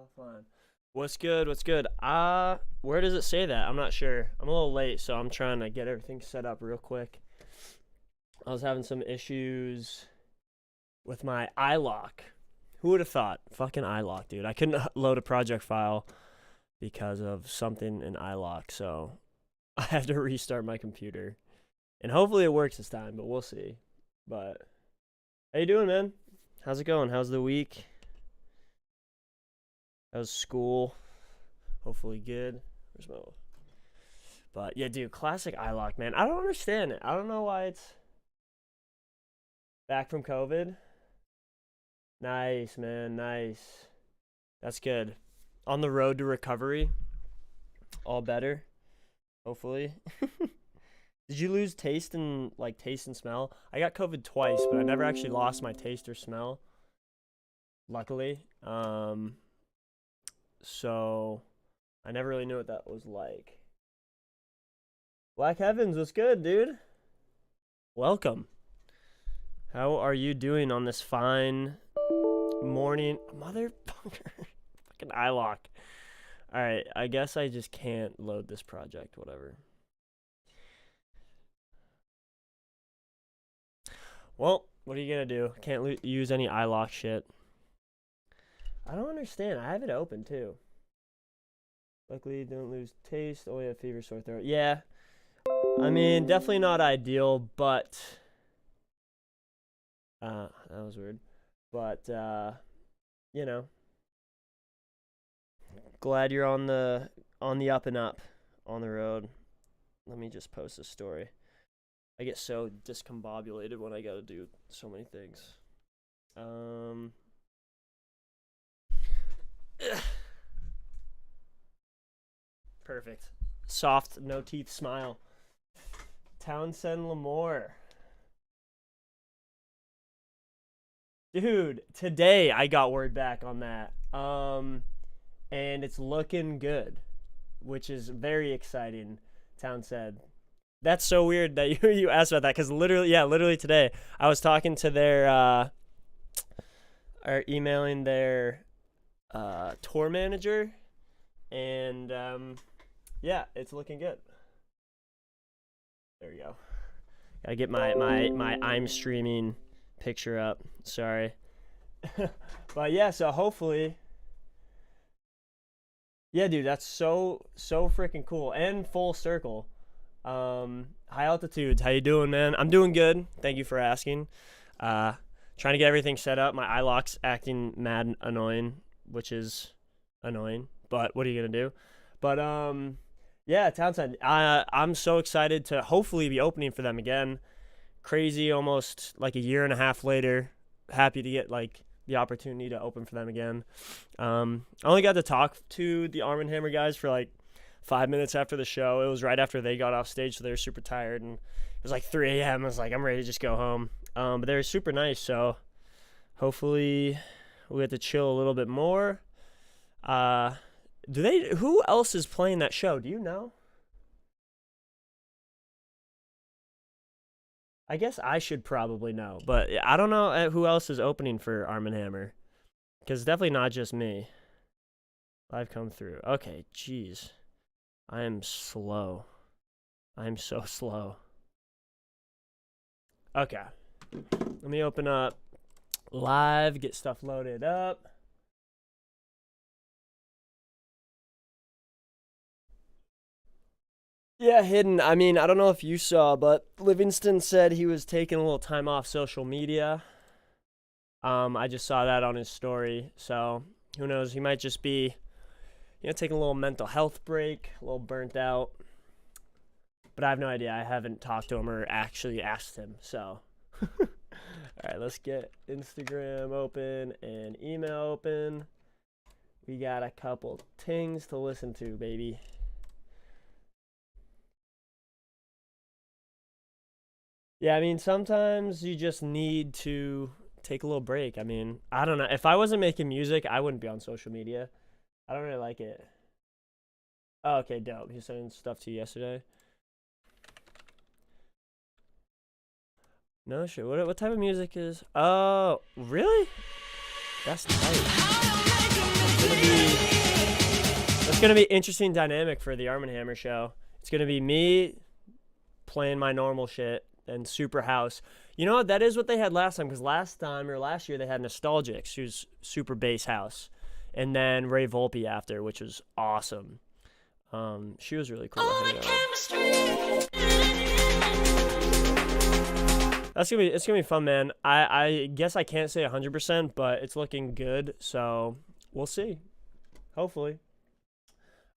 offline. What's good? What's good? Where does it say that? I'm not sure. I'm a little late, so I'm trying to get everything set up real quick. I was having some issues with my iLock. Who would have thought? Fucking iLock, dude. I couldn't load a project file because of something in iLock, so I had to restart my computer. And hopefully it works this time, but we'll see. But how you doing, man? How's it going? How's the week? How's school? Hopefully good. Where's my... But yeah, dude, classic iLock, man. I don't understand it. I don't know why it's back from COVID. Nice, man. Nice. That's good. On the road to recovery. All better. Hopefully. Did you lose taste and smell? I got COVID twice, but I never actually lost my taste or smell. Luckily. So I never really knew what that was like. Black Heavens, what's good, dude? Welcome. How are you doing on this fine morning? Motherfucker. Fucking iLock. Alright, I guess I just can't load this project, whatever. Well, what are you gonna do? Can't use any iLock shit. I don't understand. I have it open too. Luckily, don't lose taste. Only have fever, sore throat. Yeah. I mean, definitely not ideal, but that was weird. But you know, glad you're on the up and up on the road. Let me just post a story. I get so discombobulated when I gotta do so many things. Perfect. Soft, no teeth smile. Townsend Lamore. Dude, today I got word back on that. And it's looking good, which is very exciting, Townsend. That's so weird that you asked about that, because literally today I was talking to their or emailing their tour manager, and yeah, it's looking good. There we go. Gotta get my I'm streaming picture up. Sorry. But yeah, so hopefully, yeah, dude, that's so freaking cool and full circle. High altitudes, how you doing, man? I'm doing good, thank you for asking. Trying to get everything set up. My iLock's acting mad annoying, which is annoying, but what are you gonna do? But yeah, Townsend, I'm so excited to hopefully be opening for them again. Crazy, almost like a year and a half later. Happy to get like the opportunity to open for them again. I only got to talk to the Arm & Hammer guys for like 5 minutes after the show. It was right after they got off stage, so they were super tired, and it was like 3 a.m. I was like, I'm ready to just go home. But they were super nice, so hopefully we'll get to chill a little bit more. Who else is playing that show? Do you know? I guess I should probably know, but I don't know who else is opening for Arm & Hammer, because it's definitely not just me. Live come through. Okay, jeez. I am slow. I'm so slow. Okay. Let me open up live, get stuff loaded up. Yeah, hidden. I mean, I don't know if you saw, but Livingston said he was taking a little time off social media. I just saw that on his story, so who knows? He might just be, taking a little mental health break, a little burnt out. But I have no idea. I haven't talked to him or actually asked him, so. All right, let's get Instagram open and email open. We got a couple things to listen to, baby. Yeah, I mean, sometimes you just need to take a little break. I mean, I don't know. If I wasn't making music, I wouldn't be on social media. I don't really like it. Oh, okay, dope. He was sending stuff to you yesterday. No shit. What type of music is? Oh, really? That's tight. gonna be interesting dynamic for the Arm & Hammer show. It's gonna be me playing my normal shit and super house. You know what? That is what they had last time, because last year they had Nostalgics, who's super bass house, and then Ray Volpe after, which was awesome. She was really cool. It's gonna be fun, man. I guess I can't say 100%, but it's looking good, so we'll see. Hopefully.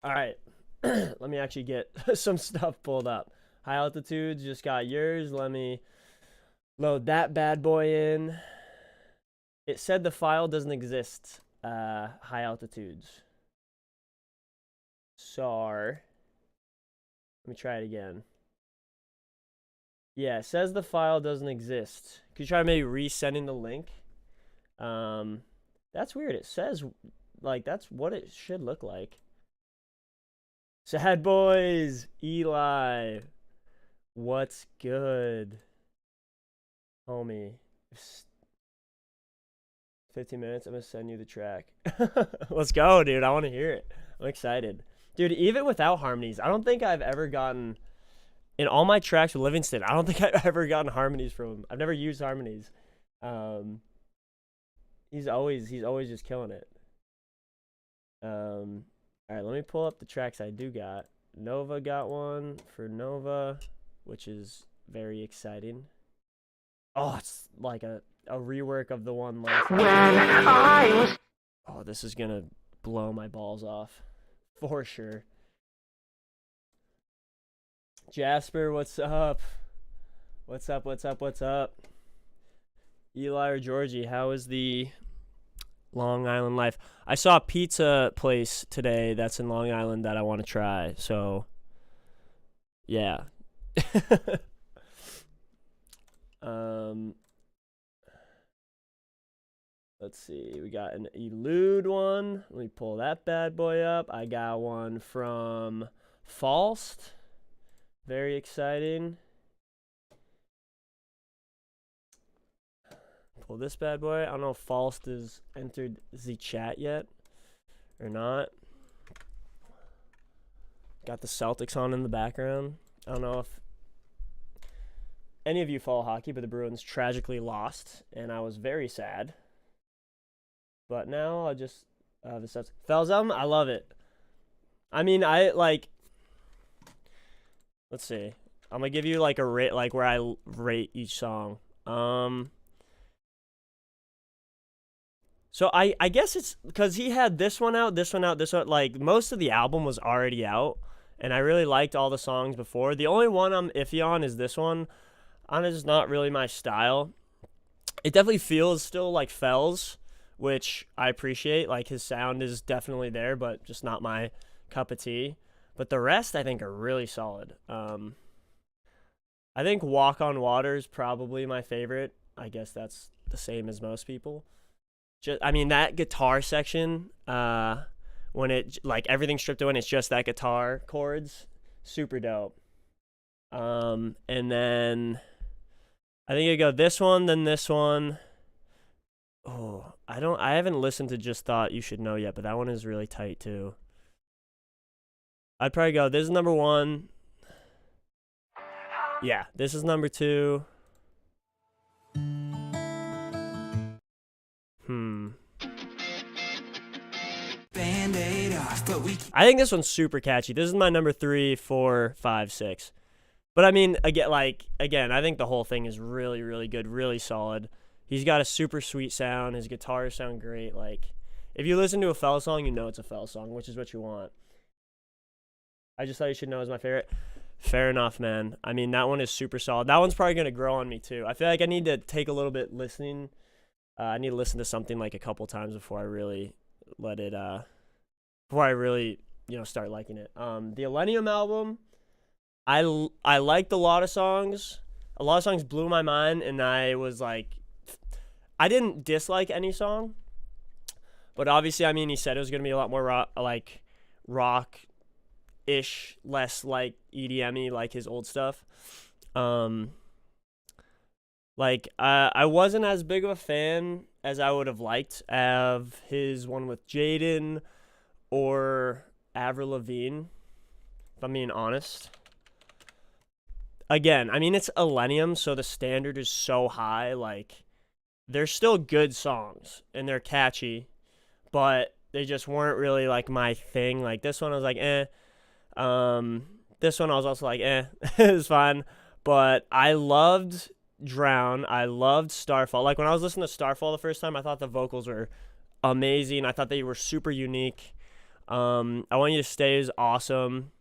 All right, let me actually get some stuff pulled up. High Altitudes, just got yours. Let me load that bad boy in. It said the file doesn't exist. High Altitudes. SAR. Let me try it again. Yeah, it says the file doesn't exist. Could you try maybe resending the link? That's weird. It says, like, that's what it should look like. Sad boys, Eli. What's good? Homie. 15 minutes, I'm gonna send you the track. Let's go, dude. I want to hear it. I'm excited. Dude, even without harmonies, I don't think I've ever gotten, in all my tracks with Livingston, I don't think I've ever gotten harmonies from him. I've never used harmonies. He's always just killing it. All right, let me pull up the tracks I do got. Nova got one for Nova, which is very exciting. Oh, it's like a rework of the one last. Oh, this is gonna blow my balls off for sure. Jasper, what's up? What's up? Eli or Georgie, how is the Long Island life? I saw a pizza place today that's in Long Island that I want to try, so yeah. Let's see, we got an Elude one. Let me pull that bad boy up. I got one from Falst. Very exciting. Pull this bad boy. I don't know if Falst has entered the chat yet or not. Got the Celtics on in the background. I don't know if any of you follow hockey, but the Bruins tragically lost, and I was very sad. But now I just the Fells album, I love it. I mean, I like. Let's see. I'm gonna give you like a rate, like where I rate each song. So I guess it's because he had this one out. Like most of the album was already out, and I really liked all the songs before. The only one I'm iffy on is this one. It's just not really my style. It definitely feels still like Fells, which I appreciate. Like his sound is definitely there, but just not my cup of tea. But the rest I think are really solid. I think Walk on Water is probably my favorite. I guess that's the same as most people. I mean, that guitar section, when it, like, everything's stripped away and it's just that guitar chords, super dope. And then I think I go this one, then this one. Oh, I haven't listened to Just Thought You Should Know yet, but that one is really tight too. I'd probably go, this is number 1. Yeah, this is number 2. I think this one's super catchy. This is my number 3, 4, 5, 6. But I mean, again, I think the whole thing is really, really good, really solid. He's got a super sweet sound. His guitars sound great. Like, if you listen to a Fell song, you know it's a Fell song, which is what you want. I Just Thought You Should Know is my favorite. Fair enough, man. I mean, that one is super solid. That one's probably going to grow on me, too. I feel like I need to take a little bit listening. I need to listen to something like a couple times before I really let it, before I really, start liking it. The Millennium album, I liked a lot of songs. A lot of songs blew my mind, and I was like, I didn't dislike any song. But obviously, I mean, he said it was going to be a lot more rock-ish, less like EDM-y, like his old stuff. I wasn't as big of a fan as I would have liked of his one with Jaden or Avril Lavigne, if I'm being honest. Again, I mean, it's Millennium, so the standard is so high. Like, they're still good songs, and they're catchy, but they just weren't really, like, my thing. Like, this one I was like, eh. This one I was also like, eh. It was fine. But I loved Drown. I loved Starfall. Like, when I was listening to Starfall the first time, I thought the vocals were amazing. I thought they were super unique. I Want You to Stay is awesome.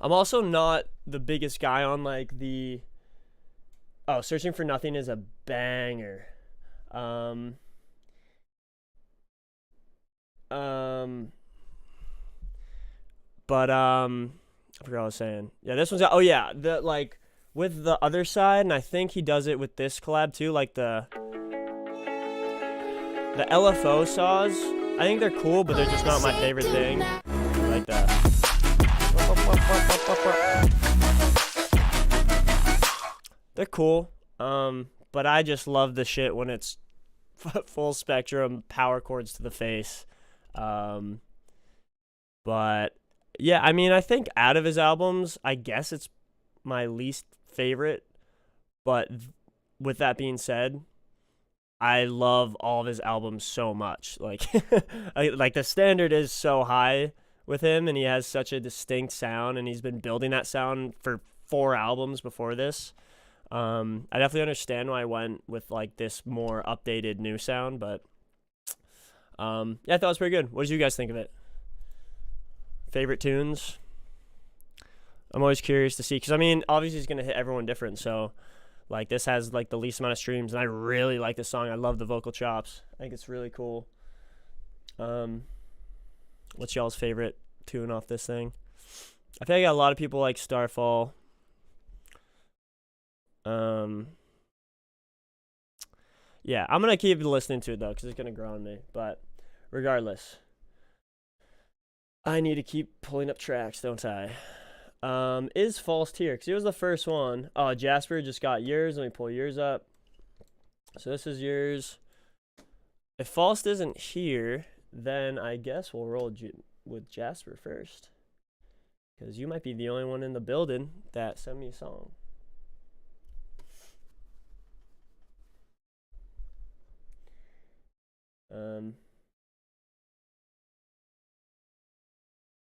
I'm also not the biggest guy on, like, the... Oh, Searching for Nothing is a banger. But, I forgot what I was saying. Yeah, this one's... Oh, yeah, the, like, with the other side, and I think he does it with this collab, too, like, the LFO saws. I think they're cool, but they're just not my favorite thing. Like that. They're cool, but I just love the shit when it's full spectrum power chords to the face. But yeah, I mean, I think out of his albums, I guess it's my least favorite. But with that being said, I love all of his albums so much. Like, like the standard is so high with him, and he has such a distinct sound, and he's been building that sound for 4 albums before this. I definitely understand why I went with, like, this more updated new sound, but yeah, I thought it was pretty good. What did you guys think of it? Favorite tunes? I'm always curious to see, because, I mean, obviously it's going to hit everyone different, so, like, this has, like, the least amount of streams, and I really like this song. I love the vocal chops. I think it's really cool. What's y'all's favorite tune off this thing? I feel like a lot of people like Starfall. Yeah, I'm gonna keep listening to it though, because it's gonna grow on me. But regardless, I need to keep pulling up tracks, don't I? Is False Tear, because he was the first one. Oh, Jasper just got yours. Let me pull yours up. So this is yours. If False isn't here, then I guess we'll roll with Jasper first, because you might be the only one in the building that sent me a song.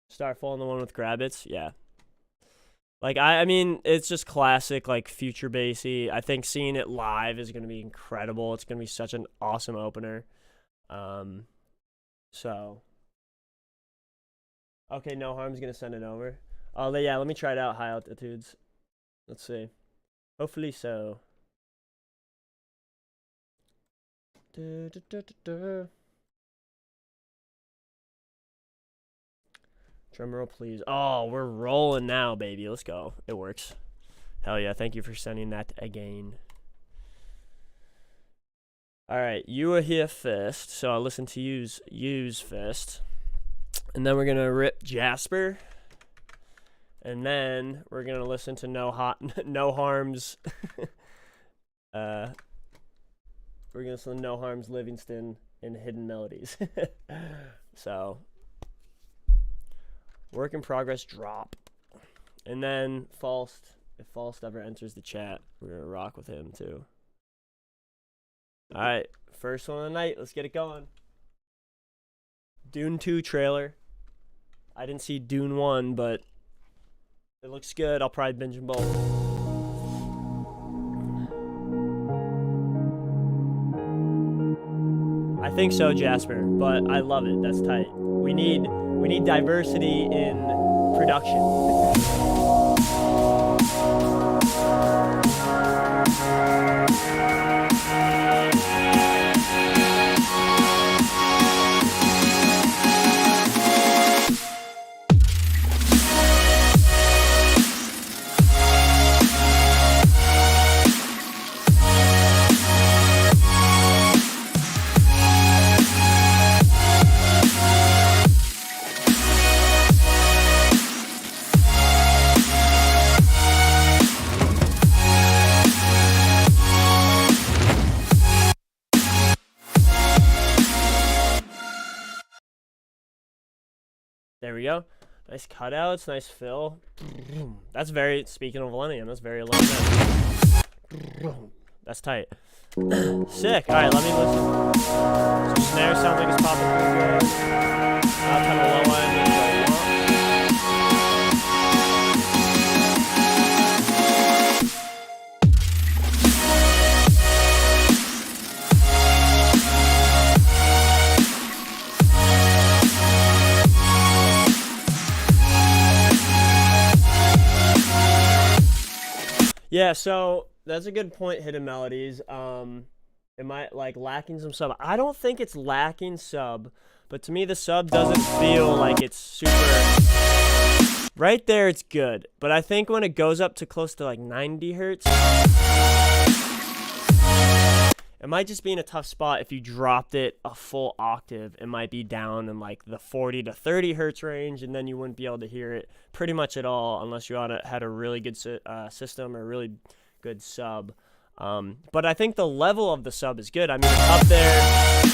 Starfall and the one with Grabbits, yeah. Like, I mean, it's just classic, like, future bassy. I think seeing it live is going to be incredible. It's going to be such an awesome opener. So, okay, No Harm's going to send it over. Oh, yeah, let me try it out, High Altitudes. Let's see. Hopefully so. Drumroll, please. Oh, we're rolling now, baby. Let's go. It works. Hell yeah, thank you for sending that again. All right, you are here first, so I'll listen to yous first. And then we're going to rip Jasper. And then we're going to listen to No Harm's. We're going to listen to No Harm's Livingston and Hidden Melodies. So, work in progress drop. And then Falst, if Falst ever enters the chat, we're going to rock with him too. All right, first one of the night. Let's get it going. Dune 2 trailer. I didn't see Dune 1, but it looks good. I'll probably binge them both. I think so, Jasper, but I love it. That's tight. We need diversity in production. we go. Nice cutouts, nice fill. That's very, speaking of Millennium, that's very low end. That's tight. Sick. All right, let me listen. So snare sounds like it's popping pretty good. Kind of low end. Yeah, so that's a good point, hidden melodies. Am I like lacking some sub? I don't think it's lacking sub, but to me the sub doesn't feel like it's super. Right there it's good, but I think when it goes up to close to like 90 hertz, it might just be in a tough spot. If you dropped it a full octave, it might be down in like the 40 to 30 hertz range, and then you wouldn't be able to hear it pretty much at all unless you had a really good system or really good sub. But I think the level of the sub is good. I mean, it's up there.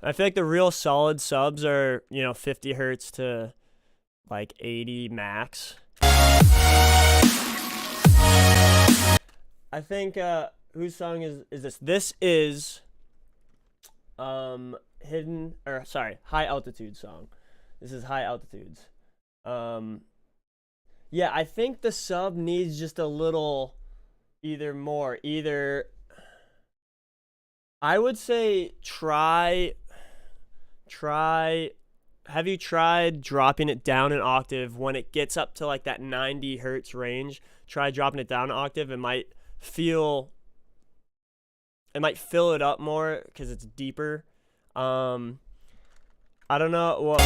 I feel like the real solid subs are, 50 hertz to like 80 max. I think, whose song is this? This is, High Altitude song. This is High Altitudes. Yeah, I think the sub needs just a little, I would say have you tried dropping it down an octave when it gets up to like that 90 hertz range? Try dropping it down an octave. It might fill it up more because it's deeper. I don't know. What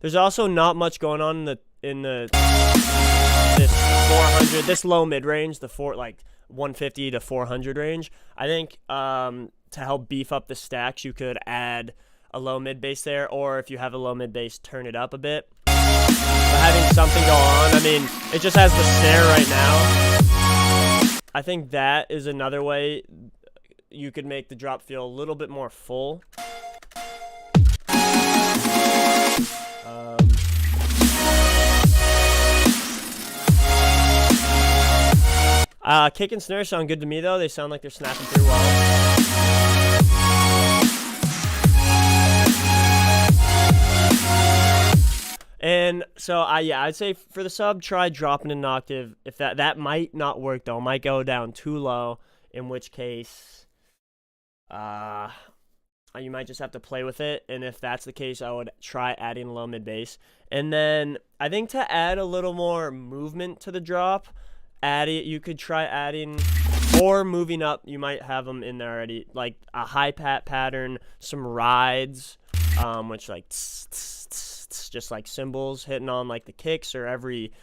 There's also not much going on in this 400, this low mid range, the 150 to 400 range. I think to help beef up the stacks, you could add a low mid bass there, or if you have a low mid bass, turn it up a bit. But having something go on, I mean, it just has the snare right now. I think that is another way you could make the drop feel a little bit more full. Kick and snare sound good to me, though. They sound like they're snapping through well. And so, I'd say for the sub, try dropping an octave. If that might not work, though. It might go down too low, in which case, you might just have to play with it. And if that's the case, I would try adding low mid bass. And then I think to add a little more movement to the drop, you could try adding or moving up. You might have them in there already, like a high pat pattern, some rides, which like just like cymbals hitting on like the kicks or every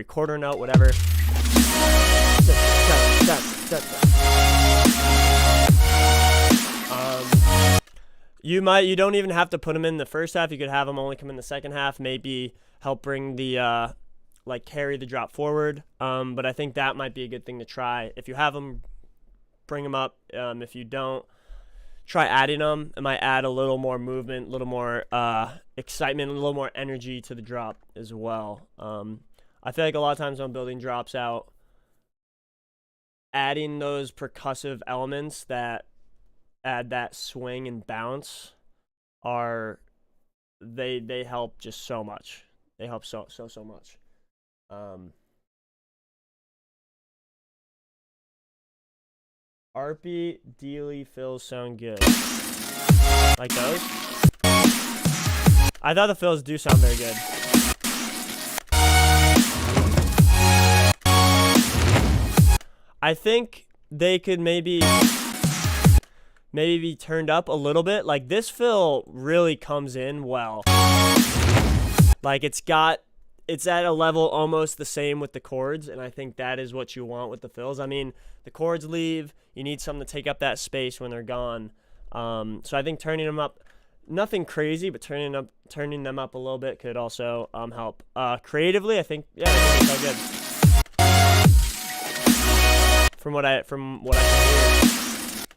quarter note, whatever. You don't even have to put them in the first half. You could have them only come in the second half, maybe help bring the carry the drop forward. But I think that might be a good thing to try. If you have them, bring them up. If you don't, try adding them. It might add a little more movement, a little more excitement, a little more energy to the drop as well. I feel like a lot of times when I'm building drops out, adding those percussive elements that add that swing and bounce they help just so much. They help so much. Arpy, Dealey, fills sound good. Like those? I thought the fills do sound very good. I think they could maybe be turned up a little bit. Like this fill really comes in well. Like it's at a level almost the same with the chords, and I think that is what you want with the fills. I mean, the chords leave, you need something to take up that space when they're gone. So I think turning them up, nothing crazy, but turning them up a little bit could also help. Creatively, I think I think it's all good. From what I can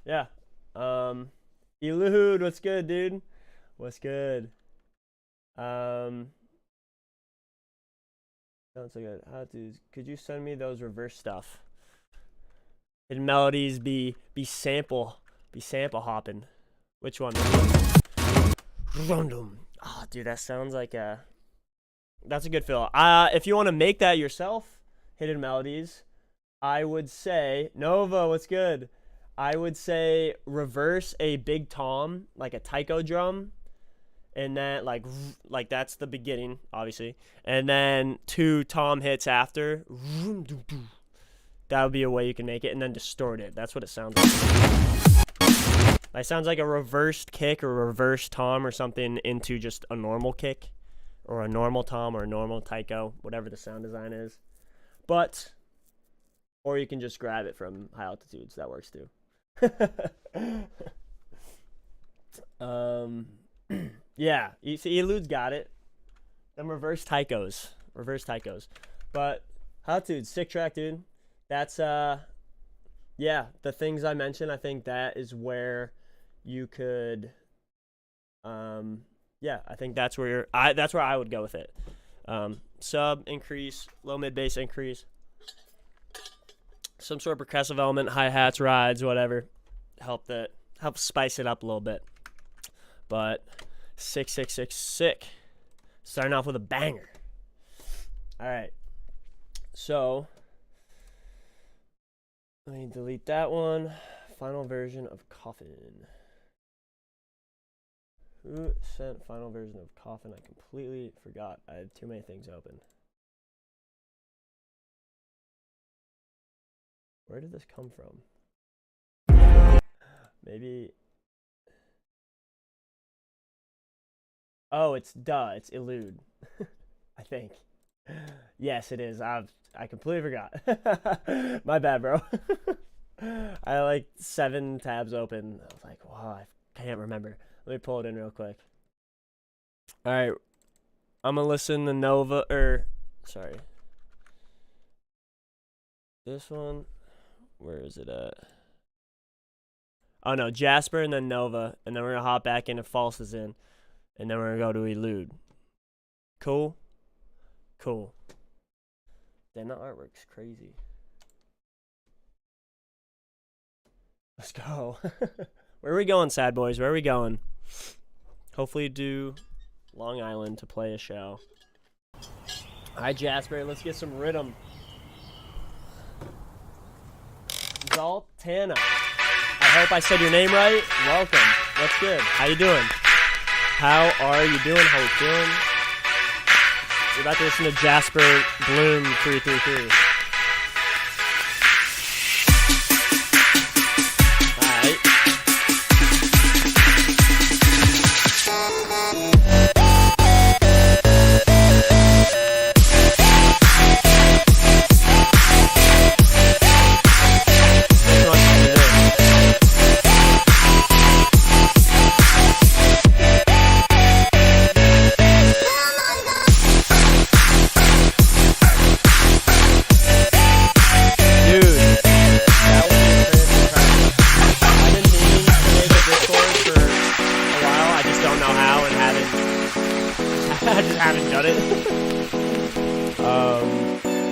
hear. Yeah. Elude, what's good, dude? What's good? Sounds so good. Could you send me those reverse stuff? Hidden melodies be sample hopping. Which one? Random. Oh, dude, that sounds like that's a good feel. If you want to make that yourself, hidden melodies, I would say Nova, what's good? I would say reverse a big tom, like a taiko drum, and then like that's the beginning, obviously, and then 2 tom hits after. That would be a way you can make it, and then distort it. That's what it sounds like. It sounds like a reversed kick or a reversed tom or something into just a normal kick or a normal tom or a normal taiko, whatever the sound design is. Or you can just grab it from high altitudes. That works too. Yeah, you see, Elude's got it. Them reverse taikos. But high altitudes, sick track, dude. That's yeah, the things I mentioned, I think that is where you could yeah, I think that's where that's where I would go with it. Sub increase, low mid bass increase, some sort of percussive element, hi-hats, rides, whatever, help spice it up a little bit. But sick. Starting off with a banger. All right, so let me delete that one. Final version of Coffin. Who sent final version of Coffin? I completely forgot. I had too many things open. Where did this come from? Maybe. Oh, it's Elude. I think. Yes, it is. I completely forgot. My bad, bro. I had like 7 tabs open. I was like, wow, I can't remember. Let me pull it in real quick. All right. I'm going to listen to Nova, sorry. This one, where is it at? Oh, no, Jasper and then Nova. And then we're going to hop back into False is in. And then we're going to go to Elude. Cool? Cool. Damn, that artwork's crazy. Let's go. Where are we going, sad boys? Where are we going? Hopefully do Long Island to play a show. All right, Jasper, let's get some rhythm. Zoltana. I hope I said your name right. Welcome. What's good? How you doing? How are you doing? How you feeling? You're about to listen to Jasper Bloom 333.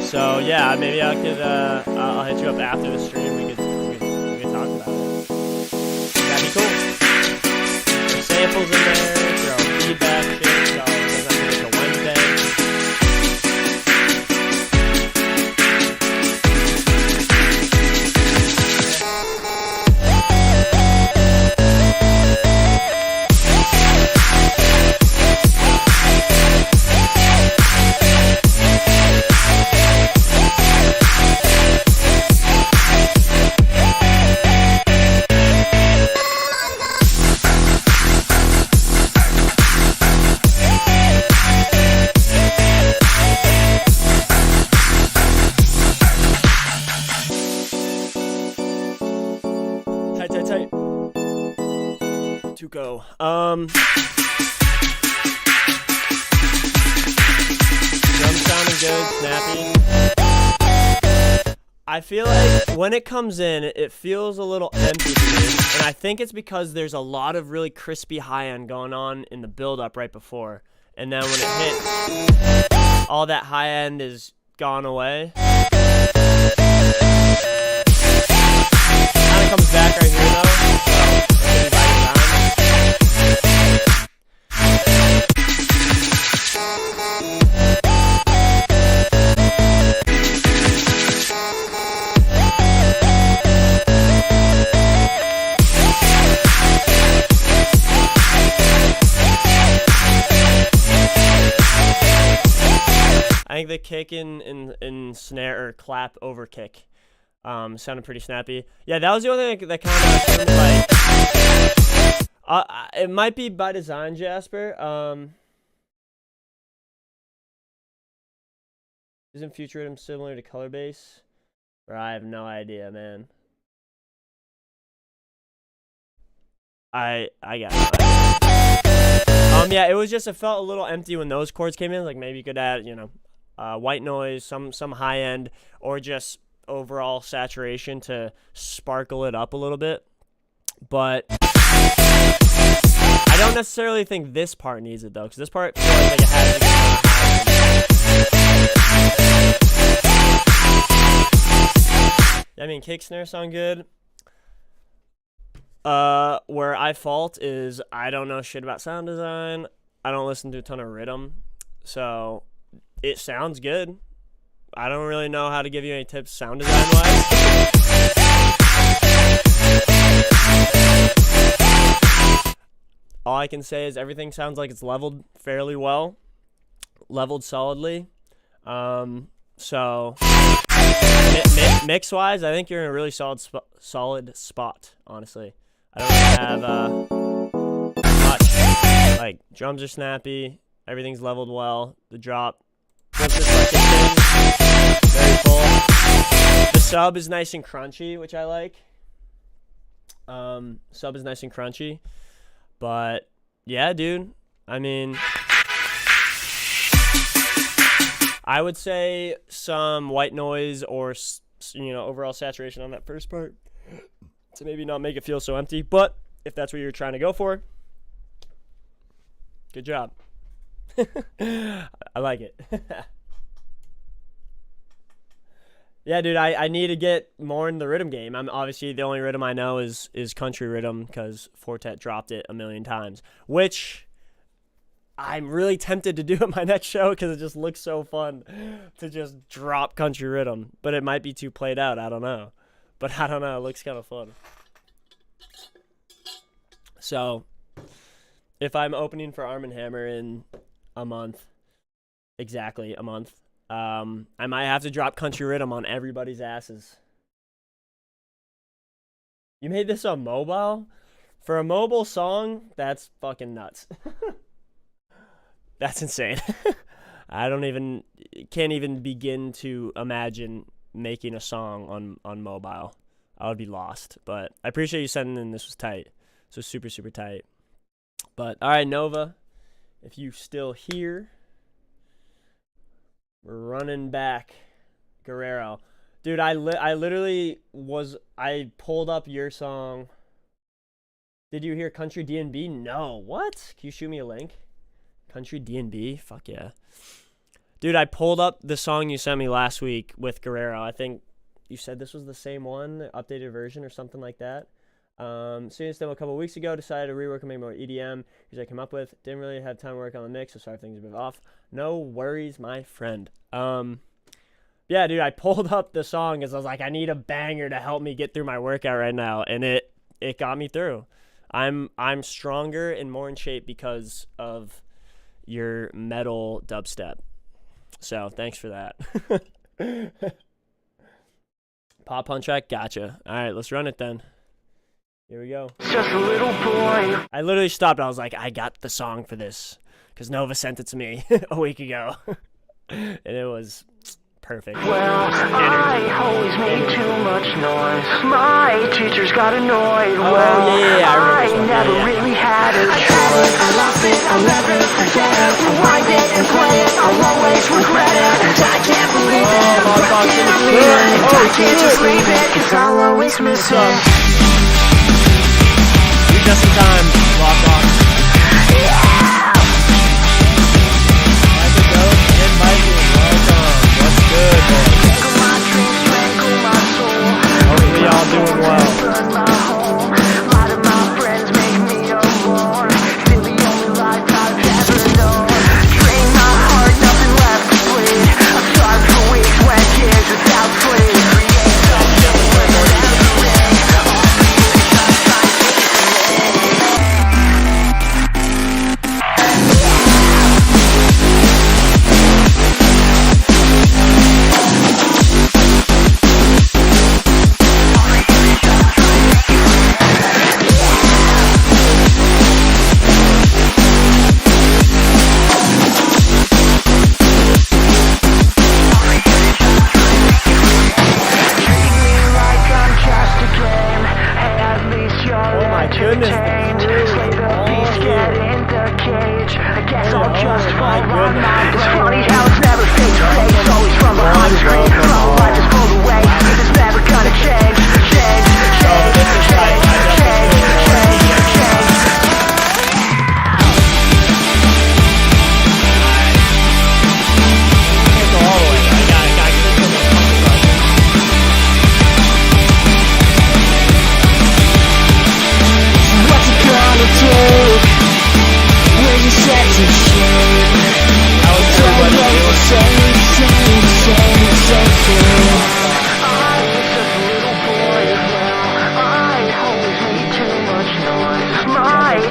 So yeah, maybe I could. I'll hit you up after the stream. We could talk about it. That'd be cool. There's samples in there. Throw feedback shit. So it doesn't have to be till Wednesday. Tuco. Drum sounding good, snappy. I feel like when it comes in, it feels a little empty to me, and I think it's because there's a lot of really crispy high end going on in the build up right before, and then when it hits, all that high end is gone away. Kind of comes back right here though. I think the kick in snare or clap over kick sounded pretty snappy. Yeah, that was the only thing that kind of like. It might be by design, Jasper. Isn't future rhythm similar to color bass? Or I have no idea, man. I got it. Yeah, it was just, it felt a little empty when those chords came in. Like maybe you could add, you know, white noise, some high end, or just overall saturation to sparkle it up a little bit. But I don't necessarily think this part needs it though, because this part feels like it has I mean, kick snare sound good. Where I fault is I don't know shit about sound design. I don't listen to a ton of rhythm, so it sounds good. I don't really know how to give you any tips sound design wise. All I can say is everything sounds like it's leveled fairly well, leveled solidly. So mix wise, I think you're in a really solid spot, honestly. I don't really have much. Like, drums are snappy, everything's leveled well, the drop was just like a thing, very full. The sub is nice and crunchy, which I like. Sub is nice and crunchy, but yeah, dude, I mean, I would say some white noise or, you know, overall saturation on that first part to maybe not make it feel so empty. But if that's what you're trying to go for, good job. I like it. Yeah, dude, I need to get more in the rhythm game. I'm obviously the only rhythm I know is country rhythm because Fortet dropped it a million times, which I'm really tempted to do at my next show because it just looks so fun to just drop country rhythm. But it might be too played out. I don't know. But I don't know. It looks kind of fun. So, if I'm opening for Arm & Hammer in a month, exactly a month, I might have to drop country rhythm on everybody's asses. You made this on mobile? For a mobile song, that's fucking nuts. That's insane. I can't even begin to imagine making a song on mobile. I would be lost. But I appreciate you sending in. This was tight. So super, super tight. But all right, Nova, if you still here, we're running back Guerrero. Dude, I literally pulled up your song. Did you hear Country D&B? No. What? Can you shoot me a link? Country D&B? Fuck yeah. Dude, I pulled up the song you sent me last week with Guerrero. I think you said this was the same one, the updated version or something like that. Seeing this demo a couple weeks ago, decided to rework and make more EDM. Here's what I came up with. Didn't really have time to work on the mix, so sorry if things are a bit off. No worries, my friend. Yeah, dude, I pulled up the song because I was like, I need a banger to help me get through my workout right now, and it got me through. I'm stronger and more in shape because of your metal dubstep. So thanks for that. Pop punch track, gotcha. All right, let's run it then. Here we go. Just a little boy. I literally stopped. I was like, I got the song for this because Nova sent it to me a week ago, and it was perfect. Well, I always made too much noise. My teachers got annoyed. Well, I never really had a choice. I lost it, I'll never forget it. Rewind it and play it, I'll always regret it. And I can't believe it, I'm breaking up leaving. And I can't just leave it, cause I'll always miss it. You're just in time, lock on. Hopefully y'all doing well.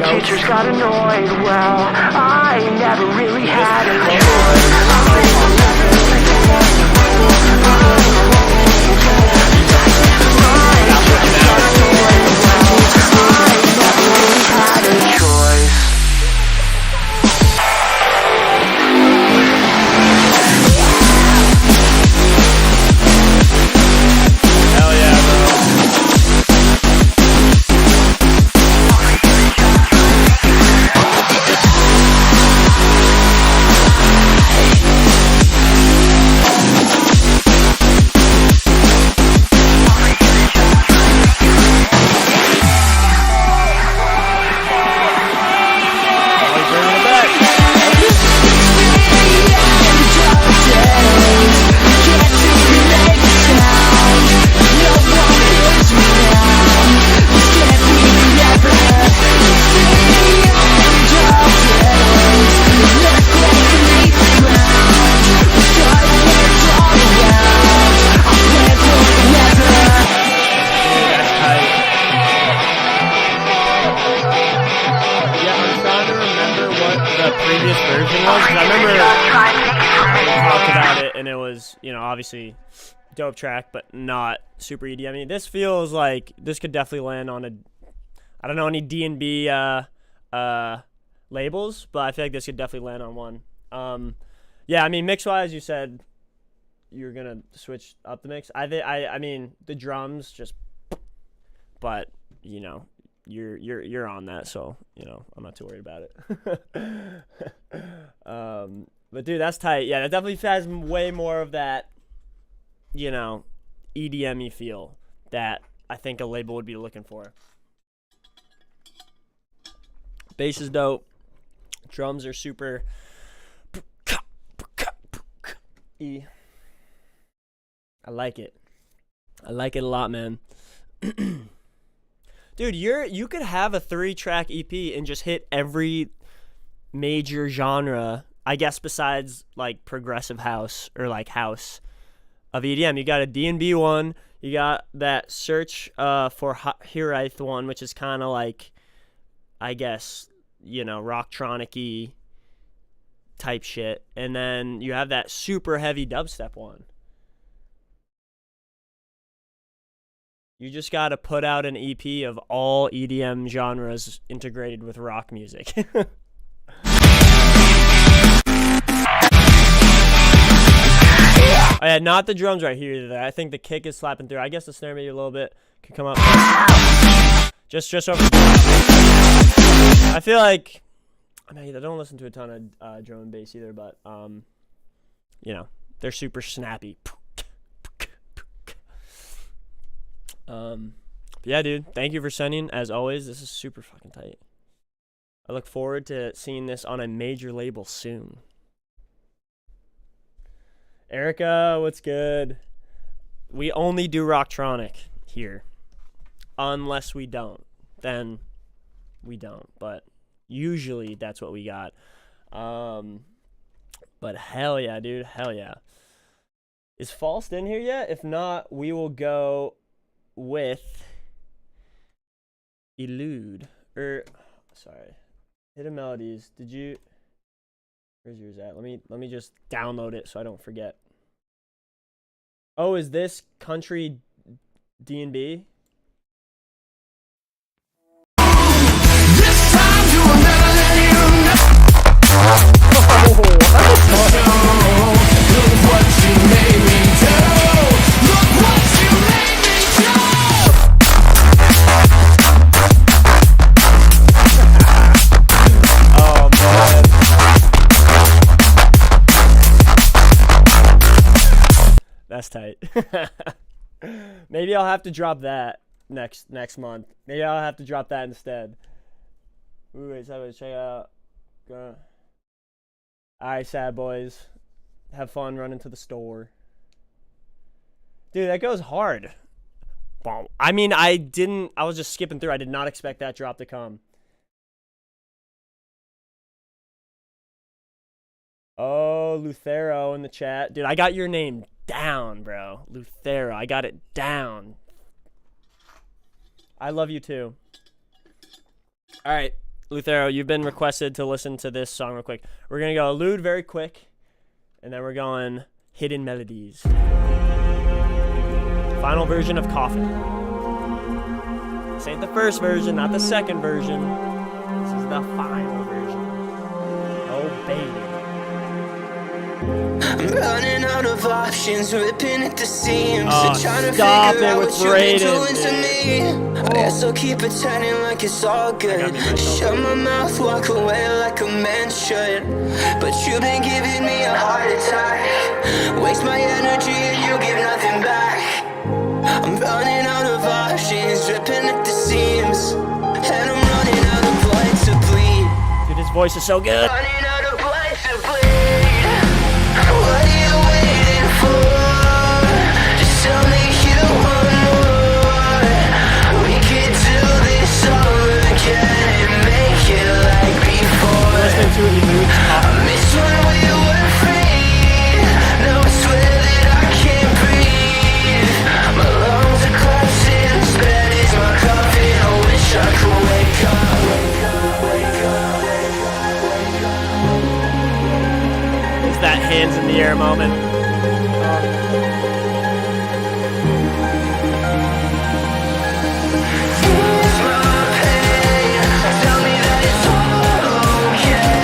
Teachers got annoyed, well, I never really had a choice. Obviously dope track, but not super EDM-y. This feels like this could definitely land on I don't know any D&B labels, but I feel like this could definitely land on one. Yeah, I mean, mix-wise, you said you're gonna switch up the mix. I mean, the drums just, but you know, you're on that, so you know, I'm not too worried about it. But dude, that's tight. Yeah, that definitely has way more of that, you know, EDM-y feel that I think a label would be looking for. Bass is dope. Drums are super E. I like it. I like it a lot, man. Dude, you could have a 3-track EP and just hit every major genre, I guess, besides like progressive house or like house of EDM. You got a D&B one. You got that Search for Hiraeth one, which is kind of like, I guess, you know, rocktronic-y type shit. And then you have that super heavy dubstep one. You just got to put out an EP of all EDM genres integrated with rock music. Oh yeah, not the drums right here either. I think the kick is slapping through. I guess the snare maybe a little bit could come up. Just over. I feel like, I mean, I don't listen to a ton of drum and bass either, but you know, they're super snappy. Yeah, dude, thank you for sending. As always, this is super fucking tight. I look forward to seeing this on a major label soon. Erica, what's good? We only do Rocktronic here. Unless we don't. Then we don't. But usually that's what we got. But hell yeah, dude. Hell yeah. Is Falst in here yet? If not, we will go with Elude. Sorry. Hidden Melodies. Did you... Where's yours at? Let me just download it so I don't forget. Oh, is this country D&B? That's tight. Maybe I'll have to drop that next month. Maybe I'll have to drop that instead. Ooh, wait, so check out. All right, sad boys. Have fun running to the store. Dude, that goes hard. I mean, I was just skipping through. I did not expect that drop to come. Oh, Luthero in the chat. Dude, I got your name down, bro. Luthero, I got it down. I love you too. All right, Luthero, you've been requested to listen to this song real quick. We're going to go Elude very quick, and then we're going Hidden Melodies. Final version of Coffin. This ain't the first version, not the second version. This is the final version. Oh, baby. I'm running out of options, ripping at the seams. Oh, trying to stop figure it out with what you've been doing Brayden, to me. I guess I'll keep pretending like it's all good. Shut my mouth, walk away like a man should. But you've been giving me a heart attack. Waste my energy and you give nothing back. I'm running out of options, ripping at the seams. And I'm running out of blood to bleed. Dude, his voice is so good. Running out of blood to bleed. What are you waiting for? Just tell me you want more. We could do this all again and make it like before. Listening to it, I miss when we were free. Now I swear that I can't breathe. My lungs are collapsing, as bad as my coffee. I wish I could wake up. That hands in the air moment. Ease my pain. Tell me that it's all okay.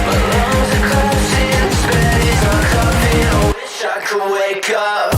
My lungs are collapsing, as bad as my coffee. I wish I could wake up.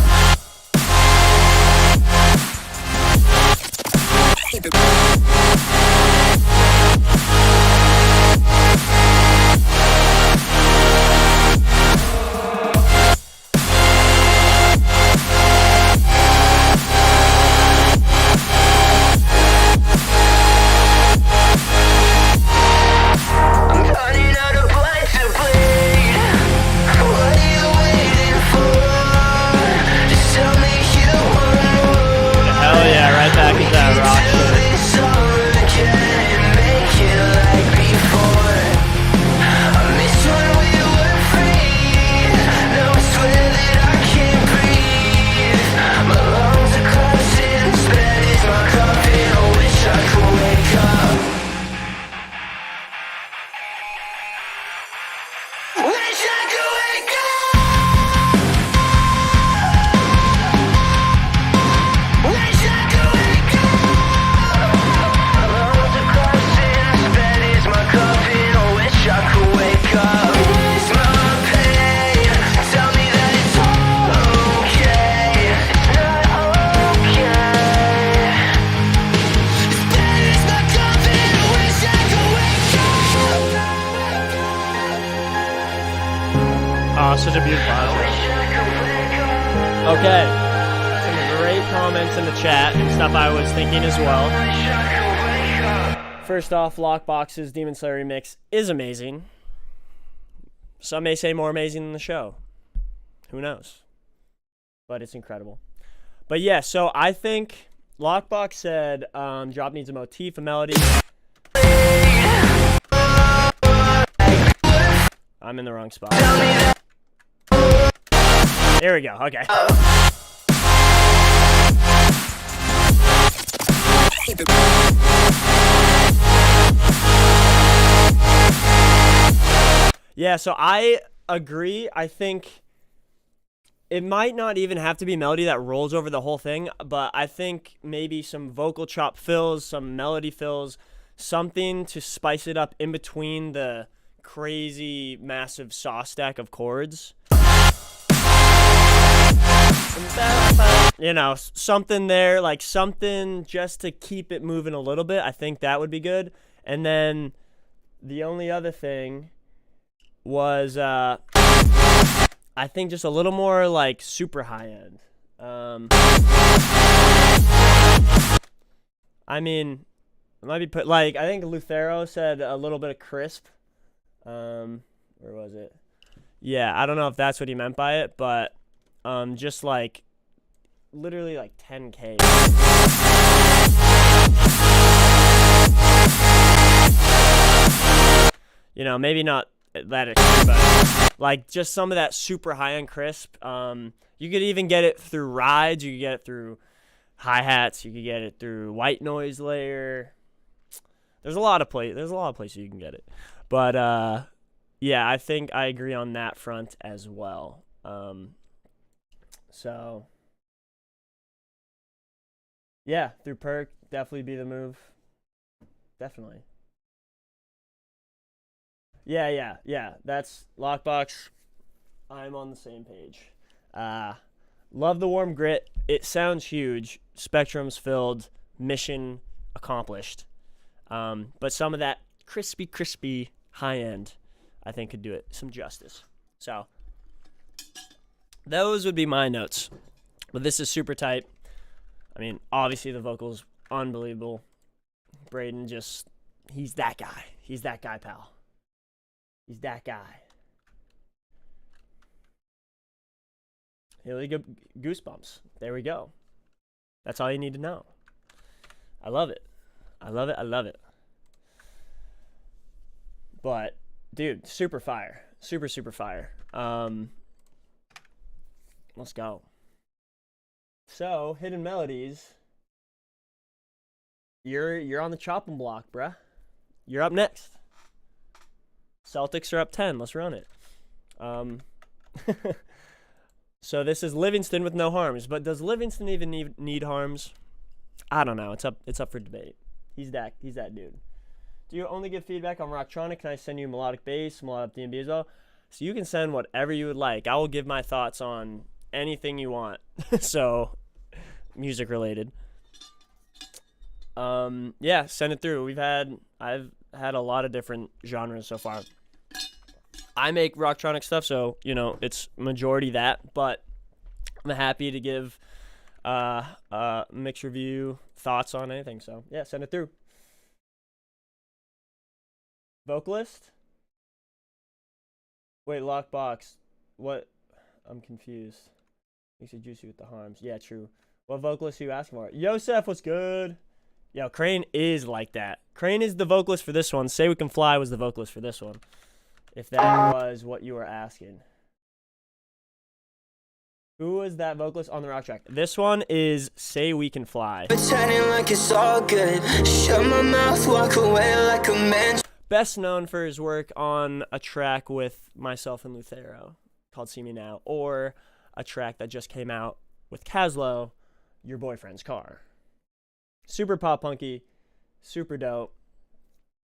Okay. Some great comments in the chat and stuff I was thinking as well. First off, Lockbox's Demon Slayer remix is amazing. Some may say more amazing than the show. Who knows? But it's incredible. But yeah, so I think Lockbox said drop needs a motif, a melody. I'm in the wrong spot. There we go. Okay. Yeah, so I agree. I think it might not even have to be melody that rolls over the whole thing, but I think maybe some vocal chop fills, some melody fills, something to spice it up in between the crazy massive saw stack of chords. You know, something there, like something just to keep it moving a little bit. I think that would be good. And then the only other thing was I think just a little more like super high end. I mean, it might be put like, I think Luthero said a little bit of crisp. Where was it? Yeah, I don't know if that's what he meant by it, but just like literally like 10K. You know, maybe not that extreme, but like just some of that super high-end crisp. You could even get it through rides. You could get it through hi-hats. You could get it through white noise layer. There's a lot of places you can get it. But yeah, I think I agree on that front as well. So yeah, through perk, definitely be the move. Definitely. Yeah. That's Lockbox. I'm on the same page. Love the warm grit. It sounds huge. Spectrum's filled. Mission accomplished. But some of that crispy high end, I think could do it some justice. So those would be my notes. But this is super tight. I mean, obviously the vocals unbelievable. Braden just, he's that guy. He's that guy, pal. He's that guy. Really good goosebumps. There we go. That's all you need to know. I love it. I love it. But, dude, super fire. Super fire. Let's go. So, Hidden Melodies. You're on the chopping block, bruh. You're up next. Celtics are up 10. Let's run it. So this is Livingston with no harms, but does Livingston even need harms? I don't know. It's up for debate. He's that dude. Do you only give feedback on Rocktronic? Can I send you melodic bass, melodic D&B as well? So you can send whatever you would like. I will give my thoughts on anything you want. So music related. Yeah, send it through. I've had a lot of different genres so far. I make Rocktronic stuff, so you know it's majority that, but I'm happy to give mix review thoughts on anything. So yeah, send it through. Vocalist? Wait, Lockbox. What? I'm confused. Makes it juicy with the harms. Yeah, true. What vocalist are you asking for? Yosef, what's good? Yo, Crane is like that. Crane is the vocalist for this one. Say We Can Fly was the vocalist for this one. If that was what you were asking. Who was that vocalist on the rock track? This one is Say We Can Fly. Pretending like it's all good. Shut my mouth, walk away like a man. Best known for his work on a track with myself and Luthero called See Me Now, or a track that just came out with Caslow, Your Boyfriend's Car. Super pop punky, super dope.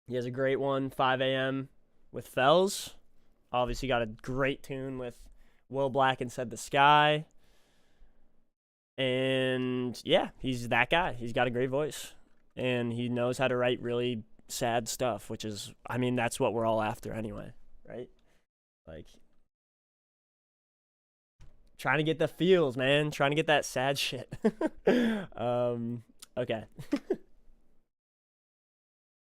He has a great one, 5 a.m. with Fells. Obviously got a great tune with Will Black and Said the Sky. And yeah, he's that guy. He's got a great voice. And he knows how to write really sad stuff, which is, I mean, that's what we're all after anyway, right? Like, Trying to get the feels, man. Trying to get that sad shit. Okay.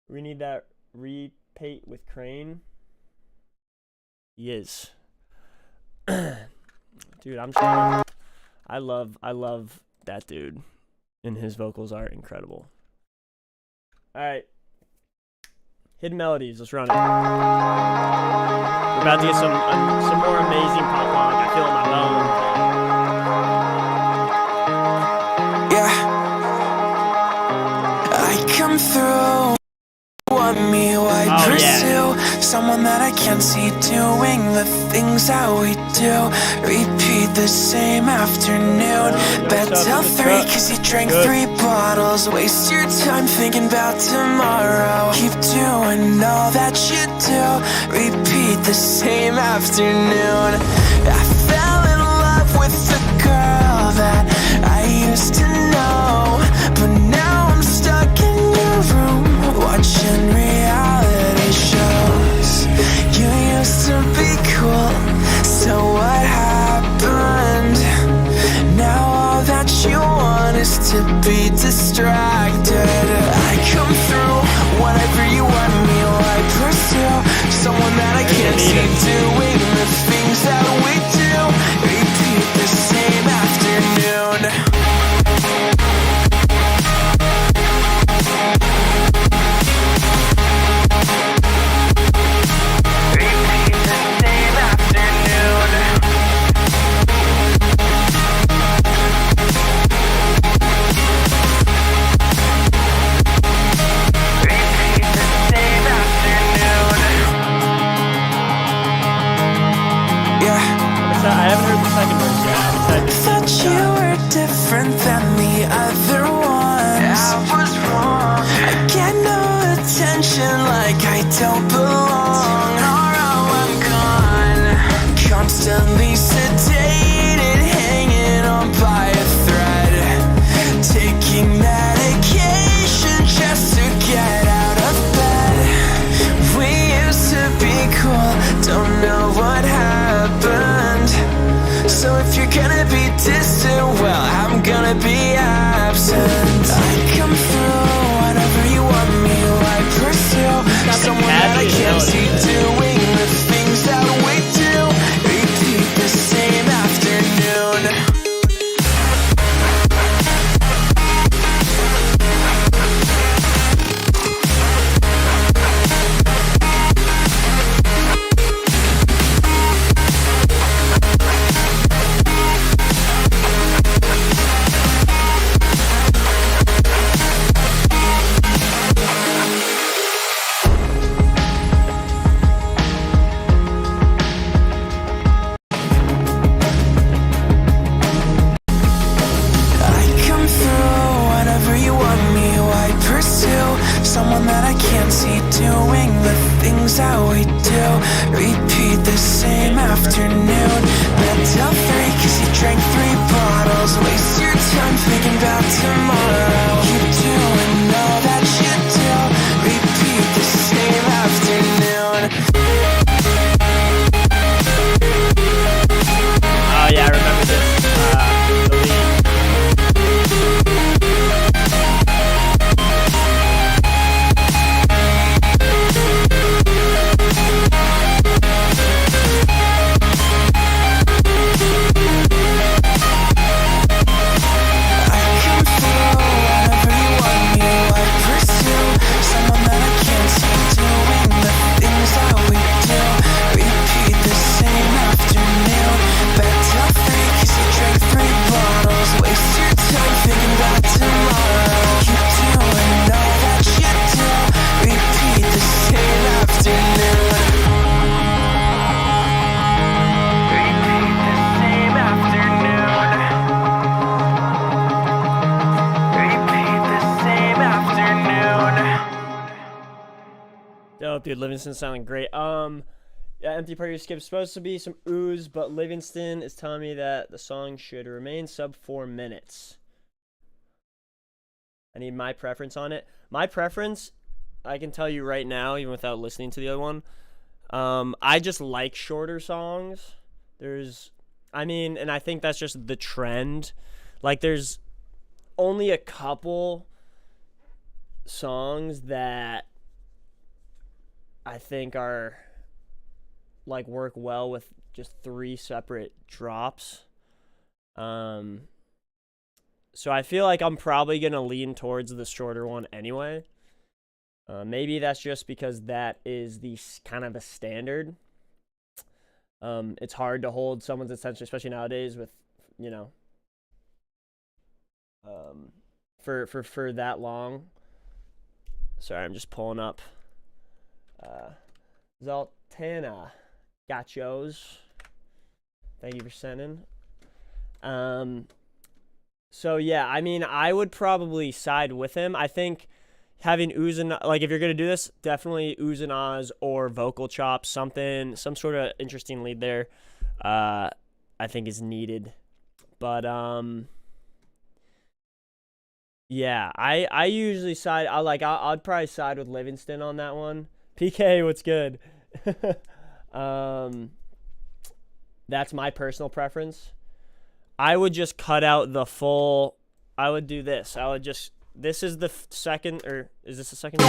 We need that repate with Crane. Yes. Dude, I'm trying. I love that dude. And his vocals are incredible. Alright. Hidden Melodies, let's run it. We're about to get some more amazing pop punk. I feel it in my bones. Yeah, I come through. Want me, why pursue someone that I can't see doing the things that we do? Repeat the same afternoon. Bet till 3 cause you drank 3 bottles. Waste your time thinking about tomorrow. Keep doing all that you do. Repeat the same afternoon. I fell in love with the girl that I used to know, but now I'm stuck in your room watching reality shows. You used to be cool, so what happened? Now all that you want is to be distracted. I come through whenever you want me, or I pursue someone that I can't see doing the things that we do. Repeat the same afternoon. I haven't heard the second verse yet. Thought you were different than the other ones. I was wrong. I get no attention, like I don't belong. Tomorrow I'm gone, constantly sedated, hanging on by a thread, taking medication just to get out of bed. We used to be cool, don't know what happened. So if you're gonna be distant, well, I'm gonna be absent. I come through whenever you want me, I pursue someone that I can't see doing the things that we do. Repeat the same afternoon. Someone that I can't see doing the things that we do. Repeat the same afternoon. Bet till 3 cause you drank 3 bottles. Waste your time thinking about tomorrow. Keep doing all that you do. Repeat the same afternoon. Oh yeah, I remember this. The lead. Dope, dude. Livingston sounding great. Yeah, Empty Party Skip supposed to be some ooze, but Livingston is telling me that the song should remain sub 4 minutes. I need my preference on it. My preference, I can tell you right now, even without listening to the other one. I just like shorter songs. There's I mean, and I think that's just the trend. Like, there's only a couple songs that I think are, like, work well with just 3 separate drops. So I feel like I'm probably going to lean towards the shorter one anyway. Maybe that's just because that is the kind of the standard. It's hard to hold someone's attention, especially nowadays with, you know, for that long. Sorry, I'm just pulling up Zoltana Gachos. Thank you for sending. So yeah, I mean, I would probably side with him. I think having ooze and, like, if you're gonna do this, definitely ooze and ahs or vocal chops, some sort of interesting lead there, I think is needed. But yeah, I usually side. I'd probably side with Livingston on that one. PK, what's good? That's my personal preference. I would just cut out the full. I would do this. I would just. This is the second, or is this the second?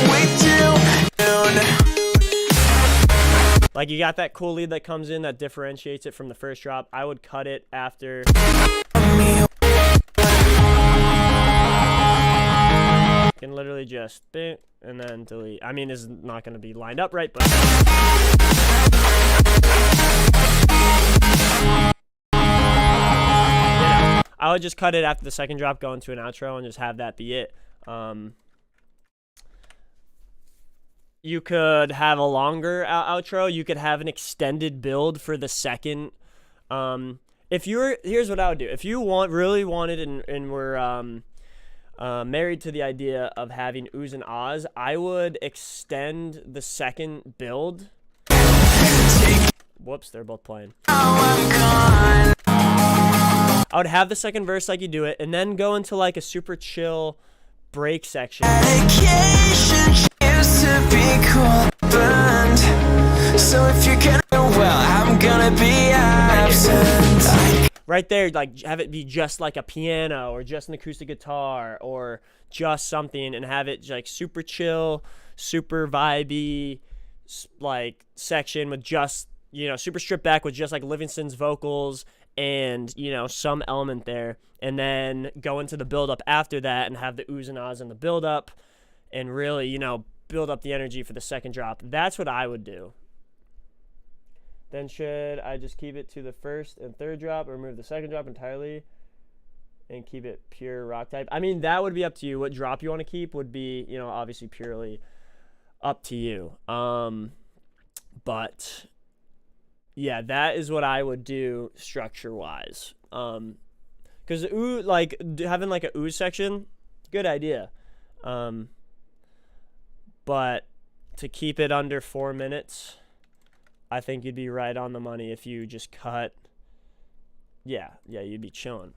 Like, you got that cool lead that comes in that differentiates it from the first drop. I would cut it after. You can literally just bing and then delete. I mean, this is not going to be lined up right, but. I would just cut it after the second drop, go into an outro, and just have that be it. You could have a longer outro. You could have an extended build for the second. Here's what I would do. If you really wanted and were married to the idea of having oohs and ahs, I would extend the second build. Whoops, they're both playing. I would have the second verse like you do it, and then go into like a super chill break section. So if you're gonna I'm gonna be absent. Right there, like, have it be just like a piano or just an acoustic guitar or just something, and have it like super chill, super vibey, like section with just, you know, super stripped back with just like Livingston's vocals and, you know, some element there, and then go into the build up after that and have the oohs and ahs in the build up and really, you know, build up the energy for the second drop. That's what I would do. Then should I just keep it to the first and third drop, or remove the second drop entirely and keep it pure rock type? I mean, that would be up to you. What drop you want to keep would be, you know, obviously purely up to you. But yeah, that is what I would do structure wise. Because like having like a ooze section, good idea. But to keep it under 4 minutes, I think you'd be right on the money if you just cut. Yeah, you'd be chilling.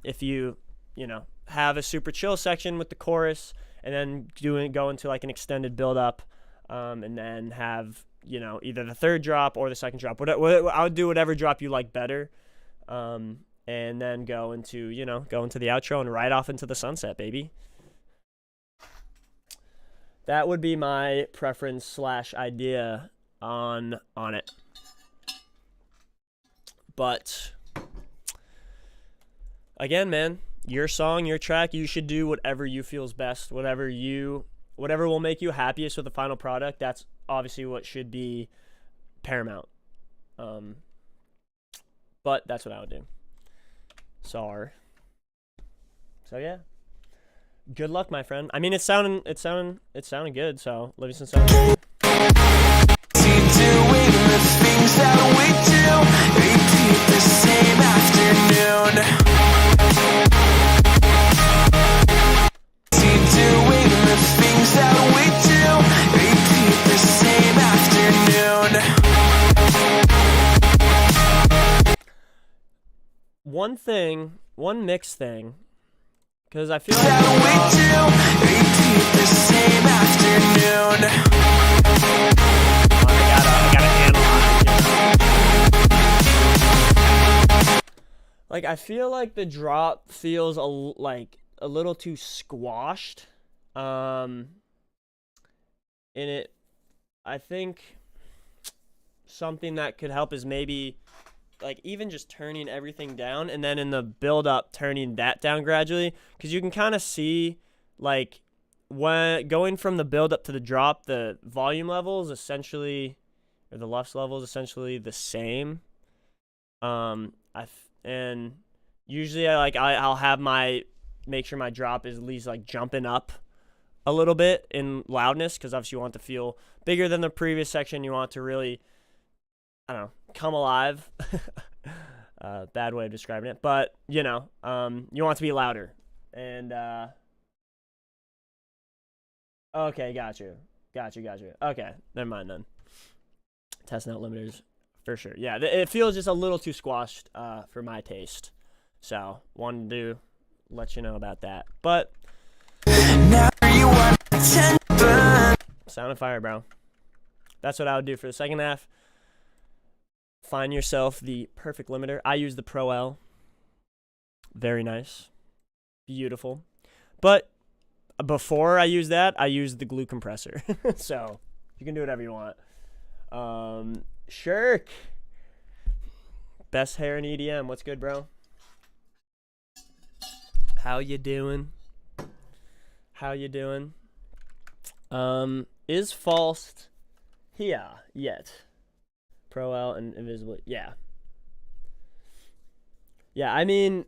If you know, have a super chill section with the chorus, and then go into like an extended build up, and then have, you know, either the third drop or the second drop. I would do whatever drop you like better, and then go into the outro and ride off into the sunset, baby. That would be my preference / idea on it. But again, man, your song, your track, you should do whatever you feels best, whatever will make you happiest with the final product. That's obviously what should be paramount. But that's what I would do. So yeah. Good luck, my friend. I mean, it's sounding good. So Livingston sounding good. Keep doing the things that we do. Repeat the same afternoon. Keep doing the things that we do. Repeat the same afternoon. One mix thing. Because I feel like repeat the same afternoon. I gotta analyze. Like, I feel like the drop feels like a little too squashed. In it, I think something that could help is maybe like even just turning everything down, and then in the build up turning that down gradually, because you can kind of see like when going from the build up to the drop, the volume level is essentially, or the lux level is essentially the same. And usually I'll have make sure my drop is at least like jumping up a little bit in loudness, because obviously you want it to feel bigger than the previous section. You want it to really, I don't know, come alive. Bad way of describing it, but you know, you want it to be louder. And okay, got you. Okay, never mind then. Testing out limiters for sure. Yeah, it feels just a little too squashed for my taste. So wanted to let you know about that. But now you want Sound of Fire, bro. That's what I would do for the second half. Find yourself the perfect limiter. I use the Pro L. Very nice. Beautiful. But before I use that, I use the glue compressor. So you can do whatever you want. Shirk. Best hair in EDM. What's good, bro? How you doing? Is False here yet? Pro L and Invisible. Yeah. Yeah, I mean,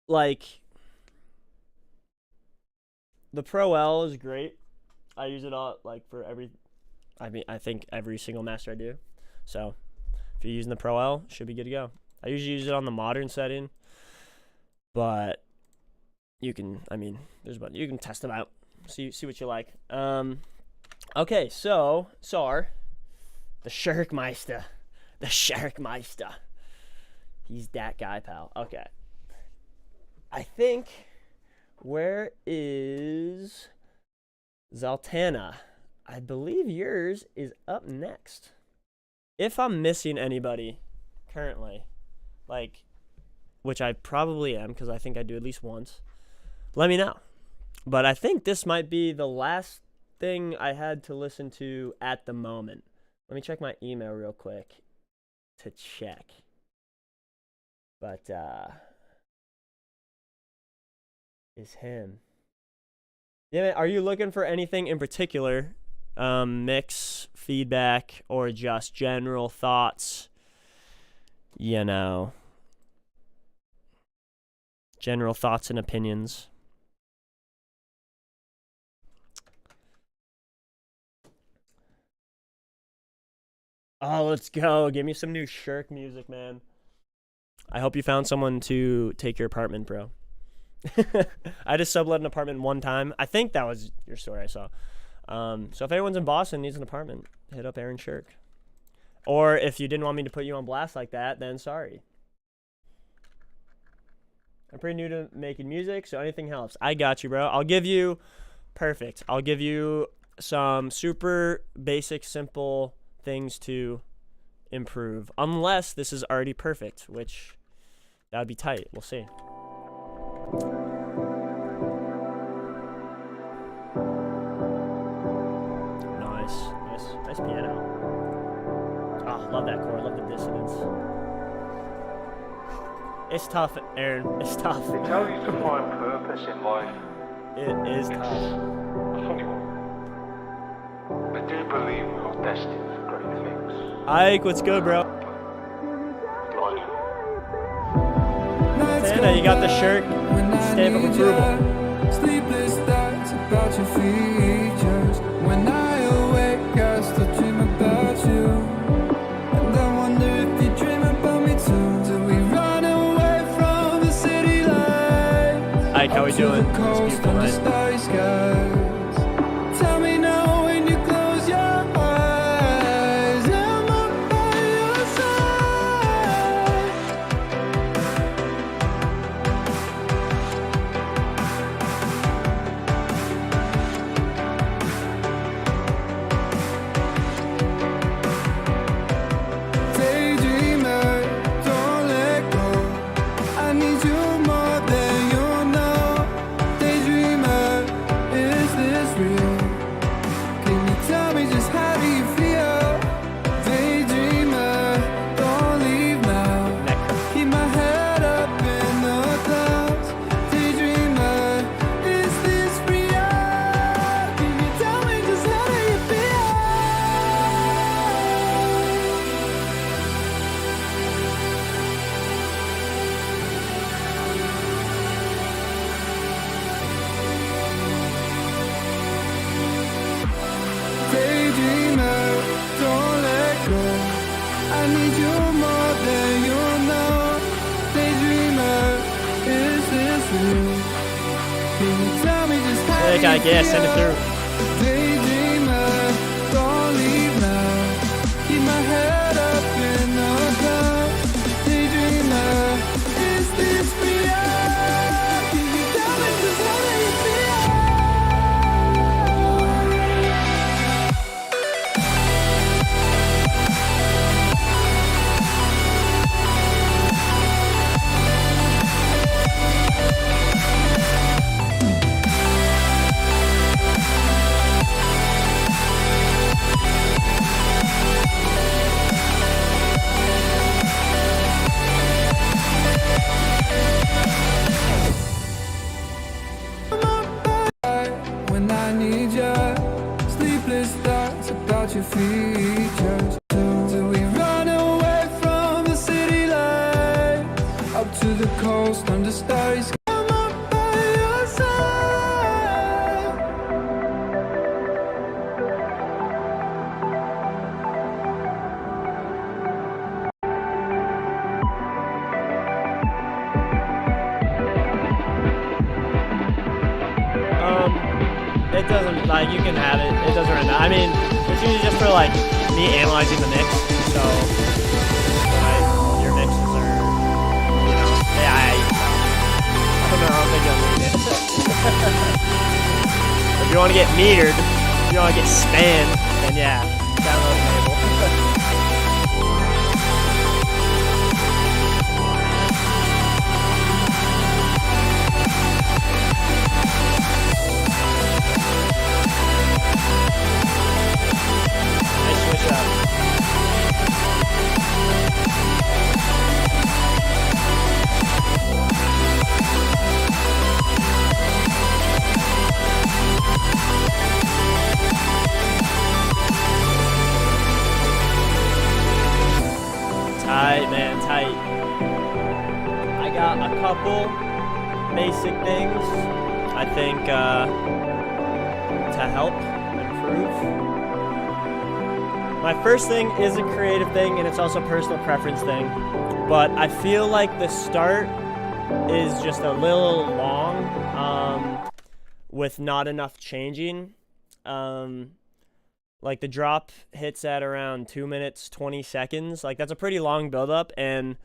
like, the Pro L is great. I use it all, like, for I think every single master I do. So, if you're using the Pro L, should be good to go. I usually use it on the modern setting, but you can, I mean, you can test them out. See what you like. Okay, so, SAR, the Shirkmeister. He's that guy, pal. Okay. I think, where is Zaltana? I believe yours is up next. If I'm missing anybody currently, like, which I probably am, because I think I do at least once, let me know. But I think this might be the last thing I had to listen to at the moment. Let me check my email real quick to check. But, is him. Yeah, are you looking for anything in particular? Mix, feedback, or just general thoughts? You know, general thoughts and opinions. Oh, let's go. Give me some new Shirk music, man. I hope you found someone to take your apartment, bro. I just sublet an apartment one time. I think that was your story I saw. So if anyone's in Boston needs an apartment, hit up Aaron Shirk. Or if you didn't want me to put you on blast like that, then sorry. I'm pretty new to making music, so anything helps. I got you, bro. I'll give you some super basic, simple things to improve. Unless this is already perfect, which that would be tight. We'll see. Nice piano. Oh, love that chord. Love the dissonance. It's tough, Aaron. It's tough. They tell you to find purpose in life. It is tough. A funny one. I do believe we're destined for great things. Ike, what's good, bro? Santa, you got the shirt. Stamp of approval. Sleepless thoughts about your features. When I awake, I still dream about you. And I wonder if you dream about me too. Do we run away from the city lights? Ike, how we doing? It's beautiful night. Starry skies. Tell me now when you close your eyes. Am I by your side? Daydreamer, don't let go. Can you tell me just how Like, yeah, send it through. Daydreamer, don't leave now. Keep my head up in the clouds. Daydreamer, is this real? Can you tell me just how you feel? When I need you, sleepless thoughts about your features. Do we run away from the city lights? Up to the coast under starry skies. I'm up by your side. It doesn't, like, you can have it. It doesn't right now. I mean, it's usually just for, like, me analyzing the mix. So, your mixes are, you know, yeah, I don't know, I don't think you'll need it. If you want to get metered, if you want to get spammed, then yeah, download the label. Tight, man, tight. I got a couple basic things I think to help improve. My first thing is a creative thing, and it's also a personal preference thing. But I feel like the start is just a little long, with not enough changing. Like the drop hits at around 2 minutes 20 seconds. Like that's a pretty long build-up, and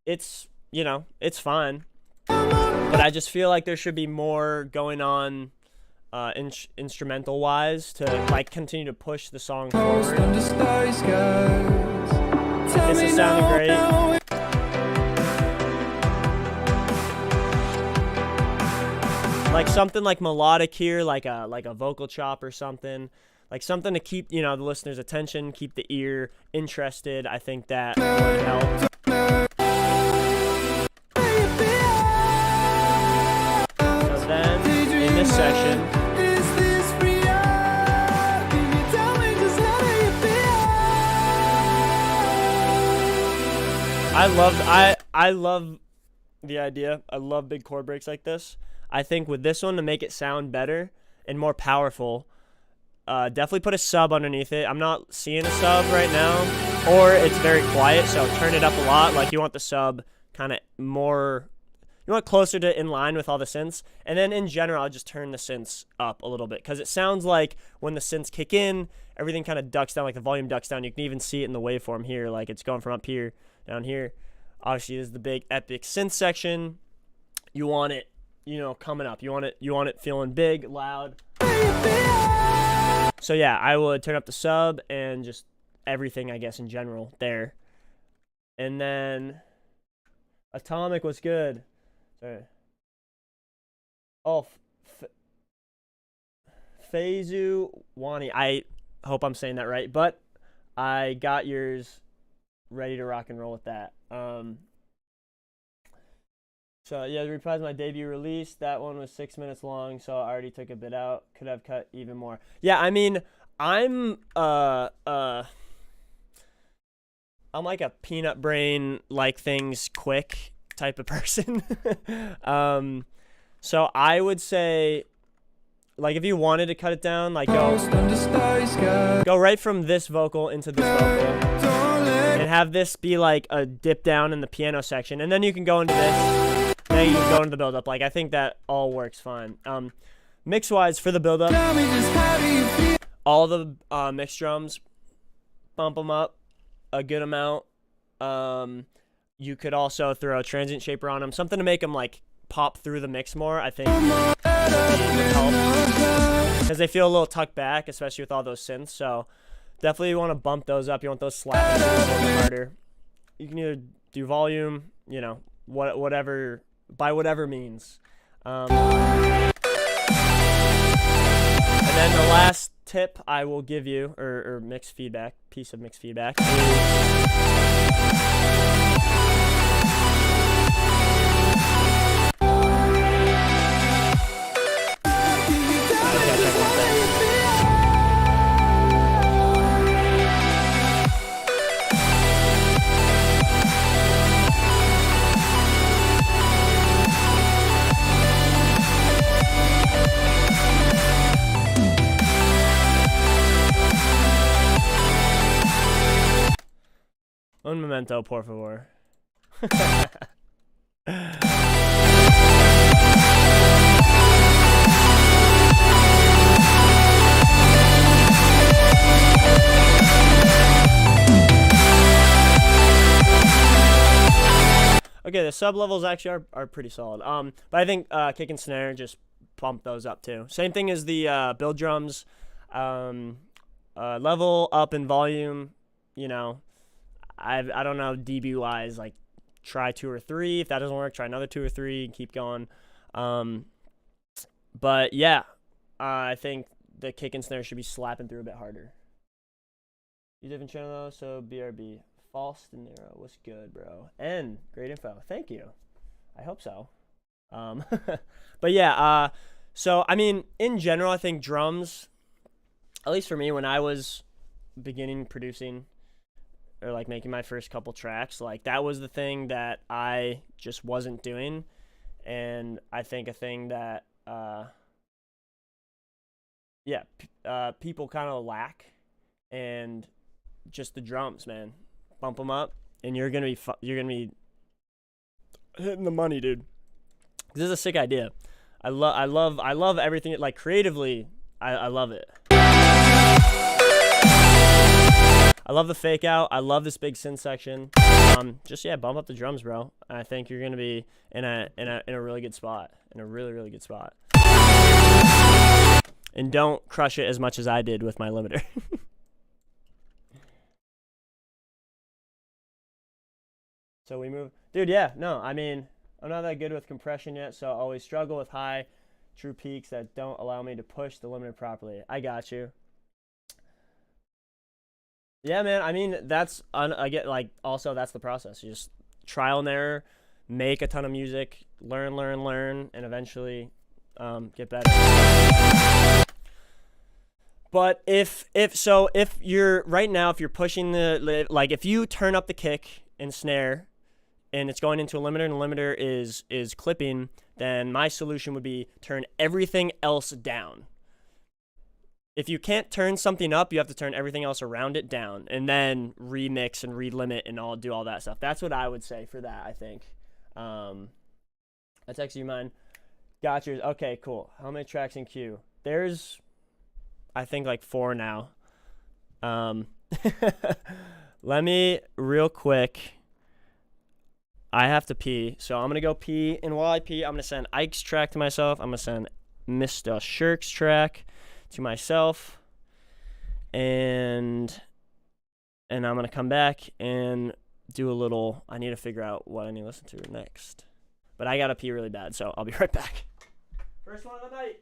it's, you know, it's fine. But I just feel like there should be more going on instrumental wise to like continue to push the song forward. This is sounding great. Like something like melodic here, like a vocal chop or something. Like something to keep, you know, the listener's attention, keep the ear interested. I think that would help. So then, in this section, I love the idea. I love big chord breaks like this. I think with this one, to make it sound better and more powerful, definitely put a sub underneath it. I'm not seeing a sub right now, or it's very quiet, so turn it up a lot. Like you want the sub kind of more, you want it closer to in line with all the synths. And then in general, I'll just turn the synths up a little bit, because it sounds like when the synths kick in, everything kind of ducks down, like the volume ducks down. You can even see it in the waveform here, like it's going from up here down here. Obviously, this is the big epic synth section. You want it, you know, coming up. You want it feeling big, loud. So yeah, I would turn up the sub and just everything, I guess, in general there. And then Atomic was good. Sorry. Oh, Feizu Wani. I hope I'm saying that right, but I got yours ready to rock and roll with that. So yeah, reprised my debut release. That one was 6 minutes long, so I already took a bit out. Could have cut even more. Yeah, I mean, I'm like a peanut brain, like things quick type of person. So I would say, like, if you wanted to cut it down, like go right from this vocal into this vocal, and have this be like a dip down in the piano section, and then you can go into this. Then then you go into the build-up. Like, I think that all works fine. Mix-wise, for the build-up, all the mix drums, bump them up a good amount. You could also throw a transient shaper on them, something to make them like pop through the mix more. I think would help because they feel a little tucked back, especially with all those synths. So definitely want to bump those up. You want those slapping a little bit harder. You can either do volume, you know, whatever by whatever means. And then the last tip I will give you, or mixed feedback, piece of mixed feedback, Un momento, por favor. Okay, the sub levels actually are pretty solid. But I think kick and snare, just pump those up too. Same thing as the build drums. Level up in volume, you know. I don't know dB wise, like try 2 or 3. If that doesn't work, try another 2 or 3 and keep going. But yeah, I think the kick and snare should be slapping through a bit harder. You different channel though, so BRB. False De Niro, what's good, bro? And great info. Thank you. I hope so. But yeah, so I mean, in general, I think drums, at least for me, when I was beginning producing or like making my first couple tracks, like that was the thing that I just wasn't doing. And I think a thing that people kind of lack, and just the drums, man. Bump them up and you're gonna be hitting the money, dude. This is a sick idea. I love everything. Like creatively, I love it. I love the fake out. I love this big synth section. Just yeah, bump up the drums, bro. I think you're gonna be in a really good spot. In a really good spot. And don't crush it as much as I did with my limiter. So we move, dude. Yeah, no, I mean, I'm not that good with compression yet, so I always struggle with high true peaks that don't allow me to push the limiter properly. I got you. Yeah, man. I mean, that's I get like also that's the process. You just trial and error, make a ton of music, learn, and eventually get better. But if you're right now, if you're pushing the, like if you turn up the kick and snare and it's going into a limiter and the limiter is clipping, then my solution would be turn everything else down. If you can't turn something up, you have to turn everything else around it down and then remix and relimit and do all that stuff. That's what I would say for that, I think. I text you mine. Got yours. Okay, cool. How many tracks in queue? There's, I think, like 4 now. Let me, real quick, I have to pee, so I'm going to go pee, and while I pee, I'm going to send Ike's track to myself. I'm going to send Mr. Shirk's track to myself, and I'm going to come back and do a little, I need to figure out what I need to listen to next. But I got to pee really bad, so I'll be right back. First one of the night.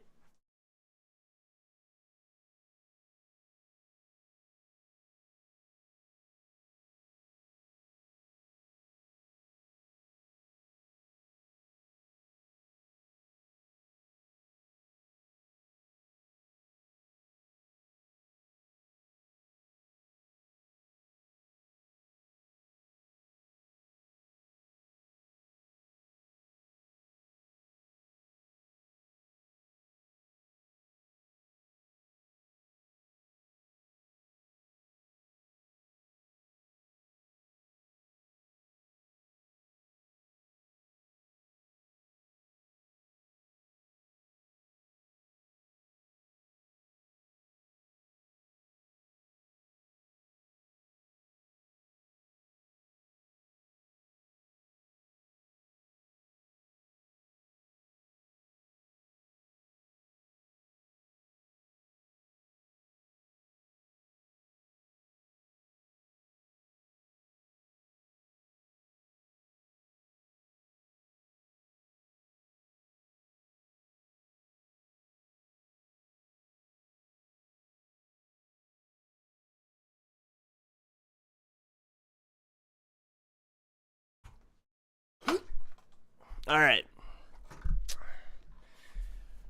All right.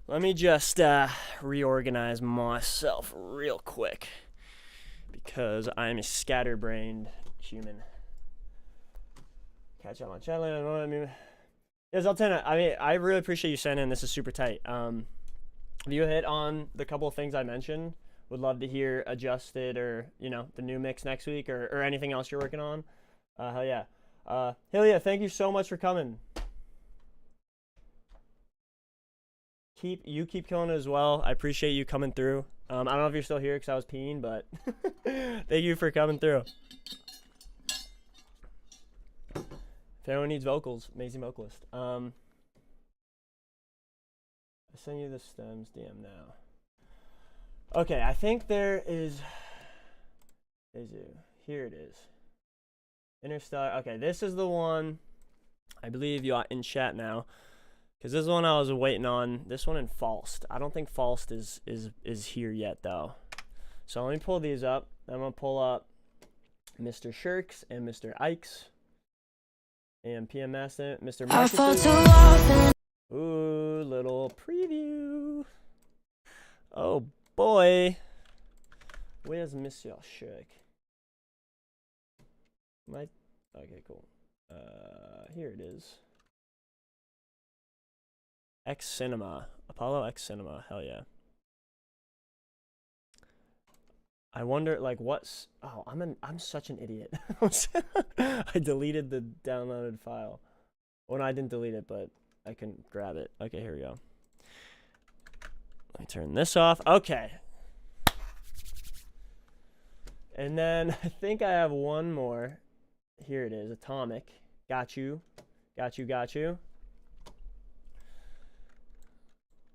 Let me just reorganize myself real quick because I'm a scatterbrained human. Catch up on chat later. What I mean. Yes, Altena. I mean, I really appreciate you sending in. This is super tight. If you hit on the couple of things I mentioned, would love to hear adjusted or, you know, the new mix next week or anything else you're working on. Hell yeah. Hell yeah, thank you so much for coming. You keep killing it as well. I appreciate you coming through. I don't know if you're still here because I was peeing, but thank you for coming through. If anyone needs vocals, amazing vocalist. I send you the stems DM now. Okay, I think there is it? Here it is. Interstellar. Okay, this is the one. I believe you are in chat now, because this is the one I was waiting on. This one in Falst. I don't think Falst is here yet though. So let me pull these up. I'm gonna pull up Mr. Shirks and Mr. Ikes and PMS and Mr. Marcus. Ooh, little preview. Oh boy. Where's Mr. Shirk? Okay, cool. Here it is. X Cinema. Apollo X Cinema. Hell yeah. I wonder, like, what's... Oh, I'm such an idiot. I deleted the downloaded file. Well, no, I didn't delete it, but I couldn't grab it. Okay, here we go. Let me turn this off. Okay. And then I think I have one more. Here it is. Atomic. Got you. Got you, got you.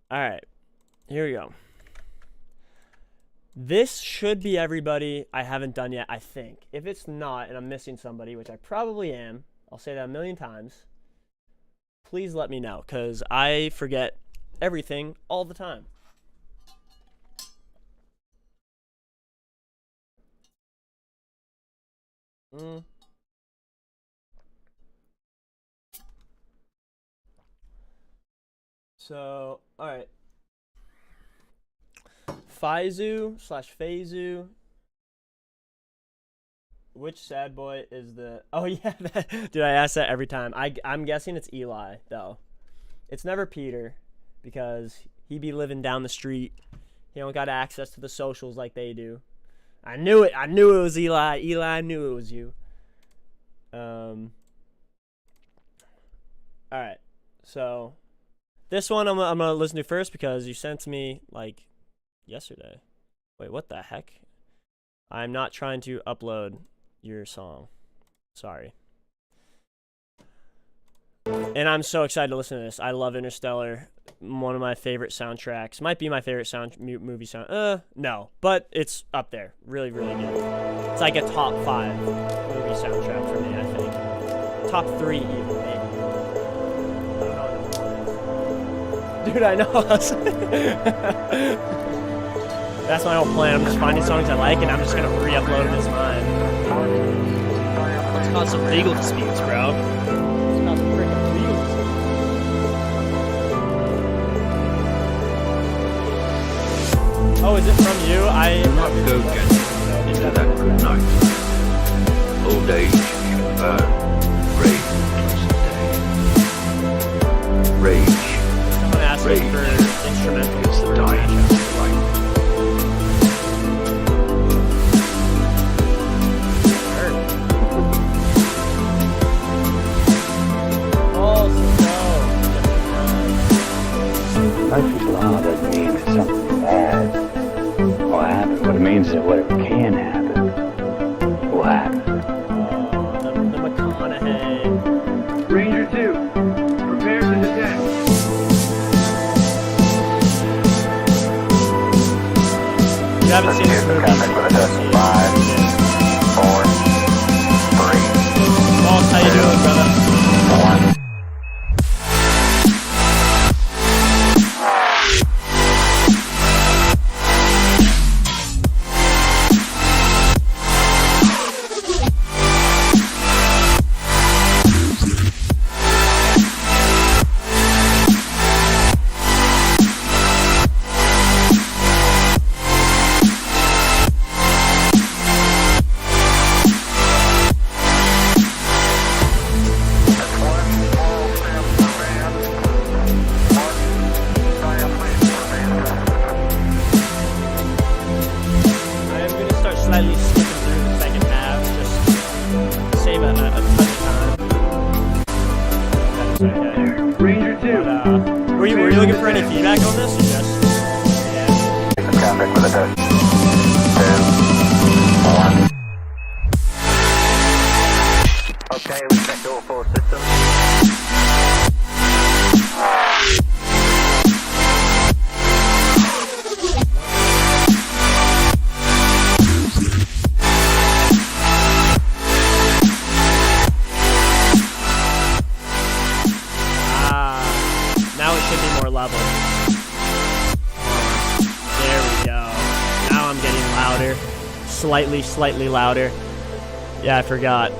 All right. Here we go. This should be everybody I haven't done yet, I think. If it's not, and I'm missing somebody, which I probably am, I'll say that a million times, please let me know, because I forget everything all the time. So, all right. Faizu/Faizu. Which sad boy is the... Oh, yeah. Dude, I ask that every time. I'm guessing it's Eli, though. It's never Peter, because he be living down the street. He don't got access to the socials like they do. I knew it. I knew it was Eli. Eli, I knew it was you. All right. So, this one I'm going to listen to first because you sent to me, like, yesterday. Wait, what the heck? I'm not trying to upload your song. Sorry. And I'm so excited to listen to this. I love Interstellar. One of my favorite soundtracks. Might be my favorite movie sound. No, but it's up there. Really, really good. It's like a top 5 movie soundtrack for me, I think. Top 3 even, maybe. Dude, I know. That's my whole plan. I'm just finding songs I like, and I'm just gonna re-upload them as mine. Let's cause some legal disputes, bro. Let's cause some freaking legal disputes. Oh, is it from you? Not go get into that good night. Old age, rage. Someone asked me for instrumental. It's the dying light. Life is law doesn't mean that something bad will happen. What it means is that whatever can happen will happen. The McConaughey. Ranger 2, prepare to detect. You haven't seen this movie? Five, 4, 3. Boss, how you doing, brother? 1. slightly louder. Yeah, I forgot.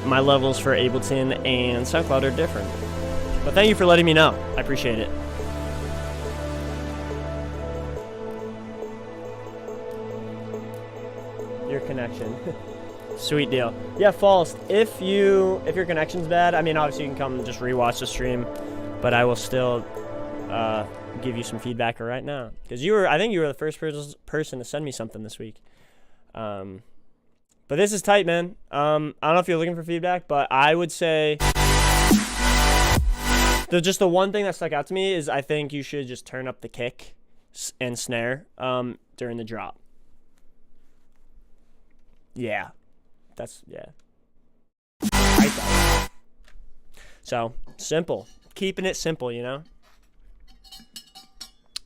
My levels for Ableton and SoundCloud are different. But thank you for letting me know. I appreciate it. Your connection. Sweet deal. Yeah, False. If your connection's bad, I mean, obviously you can come just rewatch the stream, but I will still give you some feedback right now, because I think you were the first person to send me something this week. But this is tight, man. I don't know if you're looking for feedback, but I would say just the one thing that stuck out to me is I think you should just turn up the kick and snare during the drop. Yeah. Yeah. Right there. So, simple. Keeping it simple, you know?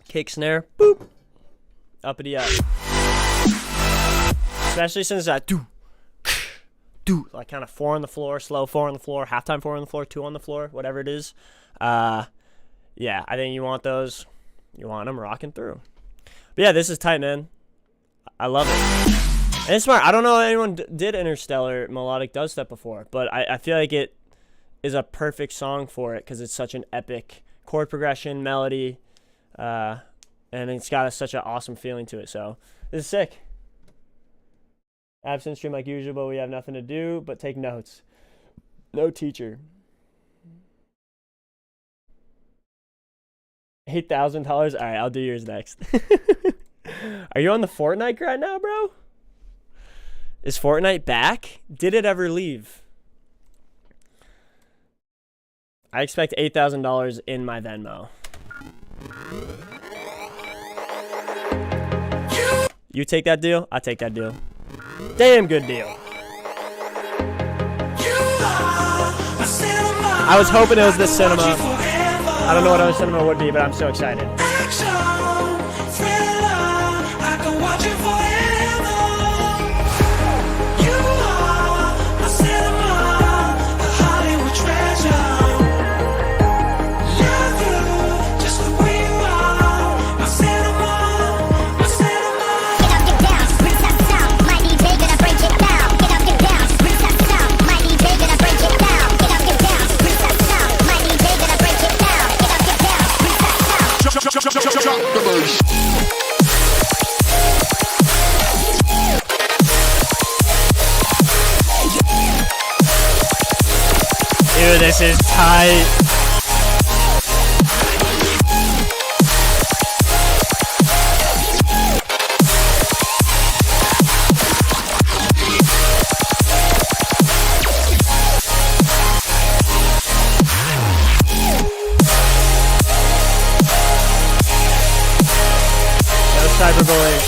Kick, snare, boop. Uppity up. Especially since that do, like kind of 4 on the floor, slow 4 on the floor, halftime 4 on the floor, 2 on the floor, whatever it is. Yeah, I think you want those. You want them rocking through. But yeah, this is tight, man. I love it. And it's smart. I don't know if anyone did Interstellar melodic dubstep before, but I feel like it is a perfect song for it because it's such an epic chord progression, melody, and it's got such an awesome feeling to it. So this is sick. Absent stream like usual, but we have nothing to do but take notes. No teacher. $8,000. All right, I'll do yours next. Are you on the Fortnite grind now, bro? Is Fortnite back? Did it ever leave? I expect $8,000 in my Venmo. You take that deal? I take that deal. Damn good deal. I was hoping it was this cinema. I don't know what other cinema would be, but I'm so excited. Dude, this is tight. No cyberbullying.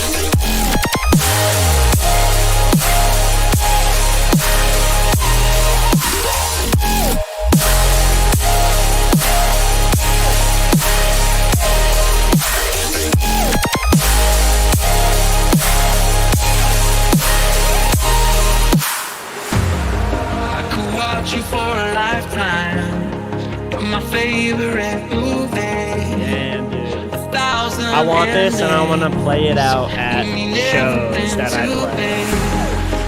You for a lifetime. You're my favorite movie. Damn, dude. I want this and I want to play it out at shows that I play.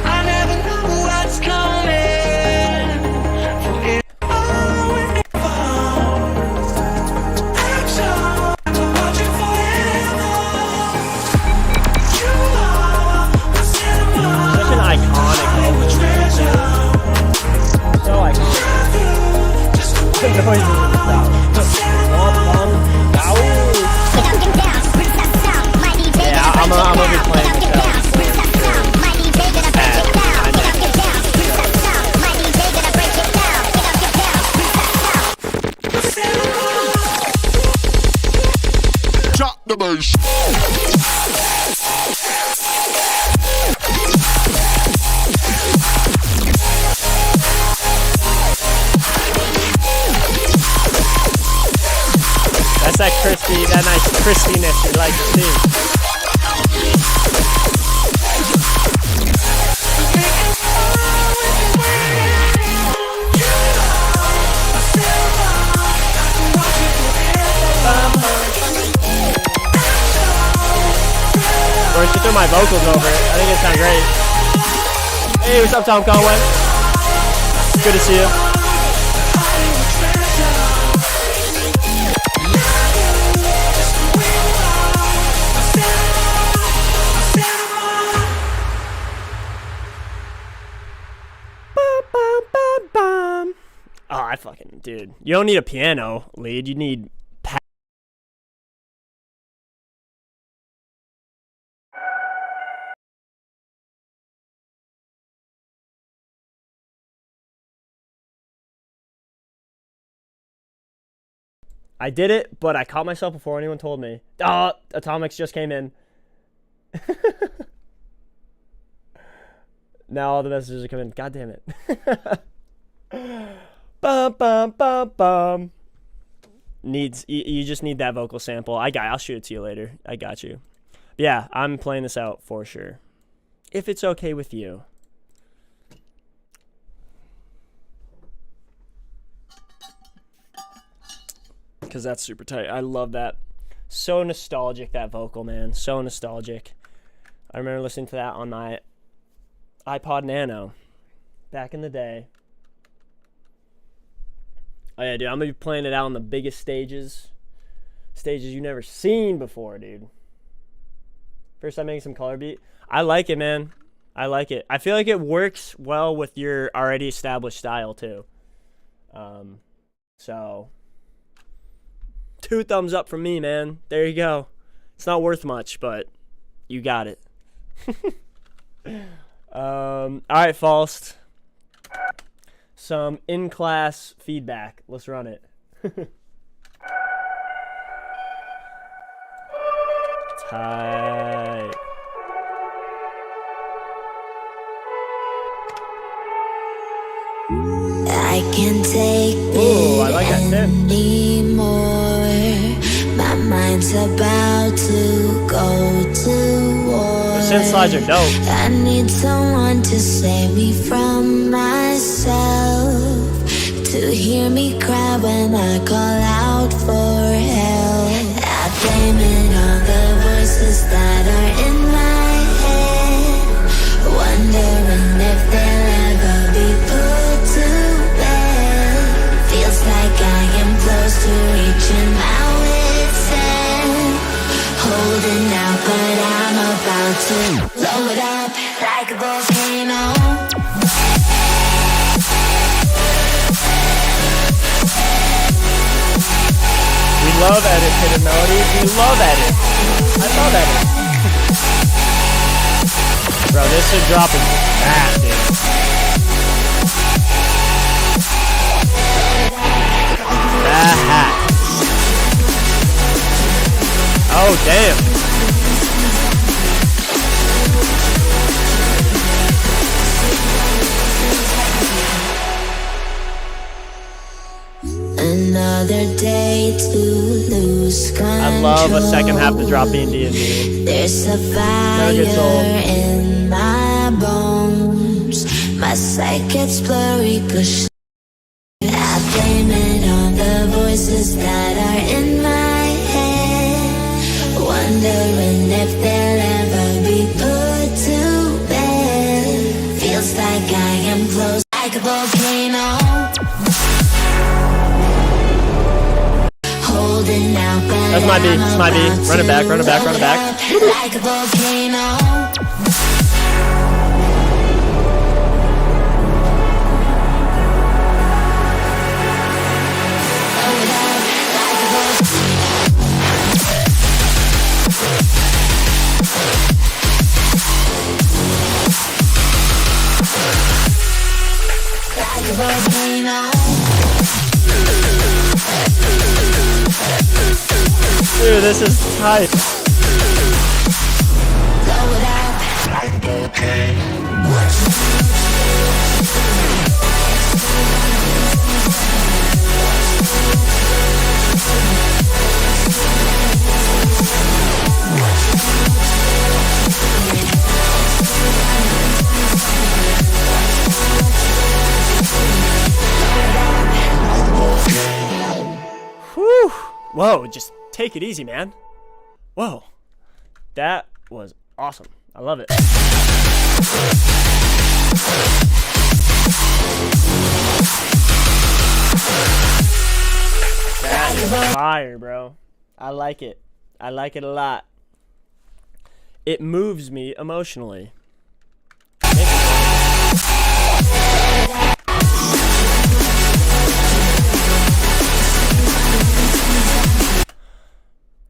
I never know what's coming. For it all with action. I could watch you forever. You are my cinema. Such an iconic treasure. So iconic. The noise doesn't stop. Yeah, I'm gonna be playing this out. Drop the bass. That's that nice crispiness you like to see. Bro, si to of my vocals over it. I think it sounds great. Hey, what's up, Tom Conway? Good to see you. Oh, I fucking, dude. You don't need a piano lead. You need I did it, but I caught myself before anyone told me. Atomics just came in. Now all the messages are coming. God damn it. Bum, bum, bum, bum. You just need that vocal sample. I'll shoot it to you later. I got you. Yeah, I'm playing this out for sure. If it's okay with you. Because that's super tight. I love that. So nostalgic, that vocal, man. So nostalgic. I remember listening to that on my iPod Nano back in the day. Oh yeah, dude, I'm gonna be playing it out on the biggest stages you've never seen before, dude. First time making some color beat. I like it, man. I like it. I feel like it works well with your already established style too. So 2 thumbs up from me, man. There you go. It's not worth much, but you got it. All right, Faust. Some in-class feedback. Let's run it. Tight. I can't take Ooh, I like that synth. anymore. My mind's about to go to war. The synth slides are dope. I need someone to save me from myself, to hear me cry when I call out for help. I blame it on the voices that are in my head, wondering if they'll ever be put to bed. Feels like I am close to reaching my wit's end, holding out, but I'm about to blow it up like a volcano. We love edit hidden melodies. We love edit. I love edit. Bro, this is dropping fast, dude. That. Oh, damn. Another day to lose control. I love a second half to drop D&D and me. There's a fire in my bones. My sight gets blurry, push. I blame it on the voices that are in my head, wondering if they'll ever be put to bed. Feels like I am close, like a volcano. That's my B. That's my B. Run it back, run it back, run it back. Like a volcano. Like a volcano. Dude, this is tight. Whew. Whoa, just take it easy, man. Whoa. That was awesome. I love it. That is fire, bro. I like it. I like it a lot. It moves me emotionally.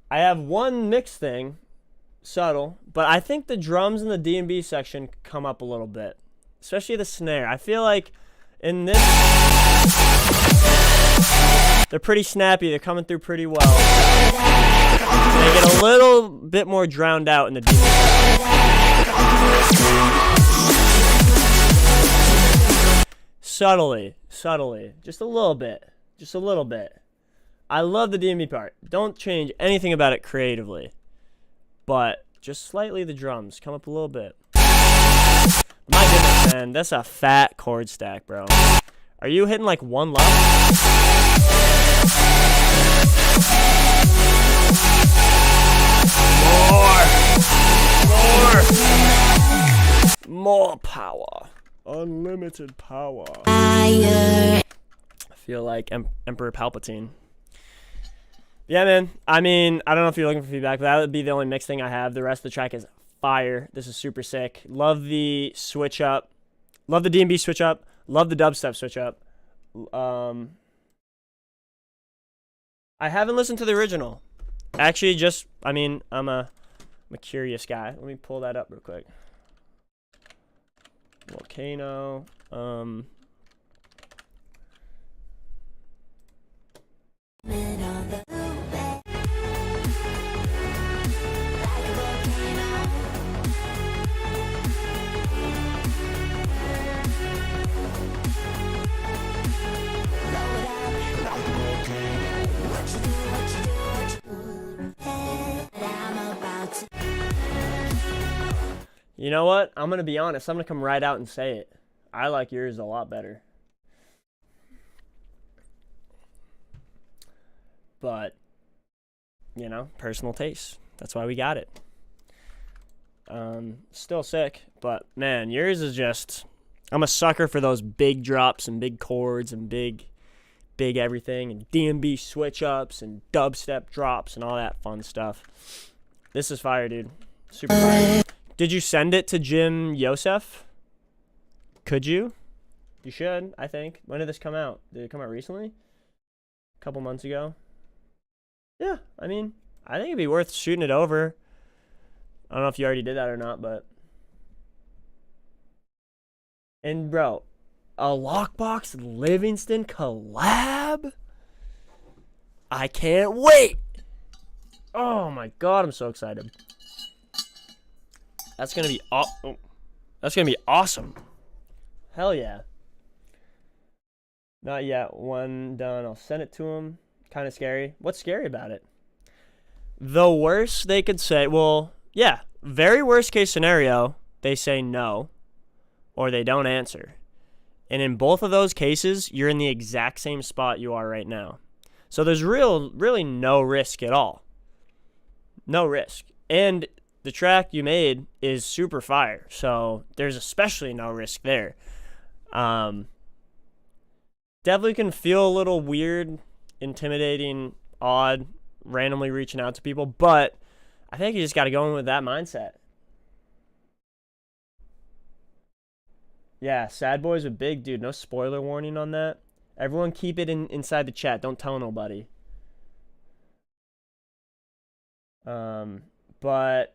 I have one mix thing, subtle, but I think the drums in the D&B section come up a little bit, especially the snare. I feel like in this, they're pretty snappy. They're coming through pretty well. They get a little bit more drowned out in the D&B. Subtly, just a little bit, I love the D&B part. Don't change anything about it creatively, but just slightly the drums come up a little bit. My goodness, man, that's a fat chord stack, bro. Are you hitting like one left? More power. Unlimited power. I feel like Emperor Palpatine. Yeah, man. I mean, I don't know if you're looking for feedback, but that would be the only mix thing I have. The rest of the track is fire. This is super sick. Love the switch up. Love the D&B switch up. Love the dubstep switch up. I haven't listened to the original. Actually, I'm a curious guy. Let me pull that up real quick. Volcano. You know what? I'm going to be honest. I'm going to come right out and say it. I like yours a lot better. But, you know, personal taste. That's why we got it. Still sick. But, man, yours is just... I'm a sucker for those big drops and big chords and big everything. And D&B switch-ups and dubstep drops and all that fun stuff. This is fire, dude. Super fire. Did you send it to Jim Yosef? Could you? You should, I think. When did this come out? Did it come out recently? A couple months ago? Yeah, I mean, I think it'd be worth shooting it over. I don't know if you already did that or not, but... And, bro, a Lockbox Livingston collab? I can't wait! Oh my god, I'm so excited. That's gonna be that's gonna be awesome. Hell yeah. Not yet. One done. I'll send it to him. Kind of scary. What's scary about it? The worst they could say, well, yeah, very worst case scenario, they say no, or they don't answer. And in both of those cases, you're in the exact same spot you are right now. So there's really no risk at all. No risk. And the track you made is super fire, so there's especially no risk there. Definitely can feel a little weird, intimidating, odd, randomly reaching out to people, but I think you just got to go in with that mindset. Yeah, Sad Boys with Big, dude. No spoiler warning on that. Everyone keep it inside the chat. Don't tell nobody. But...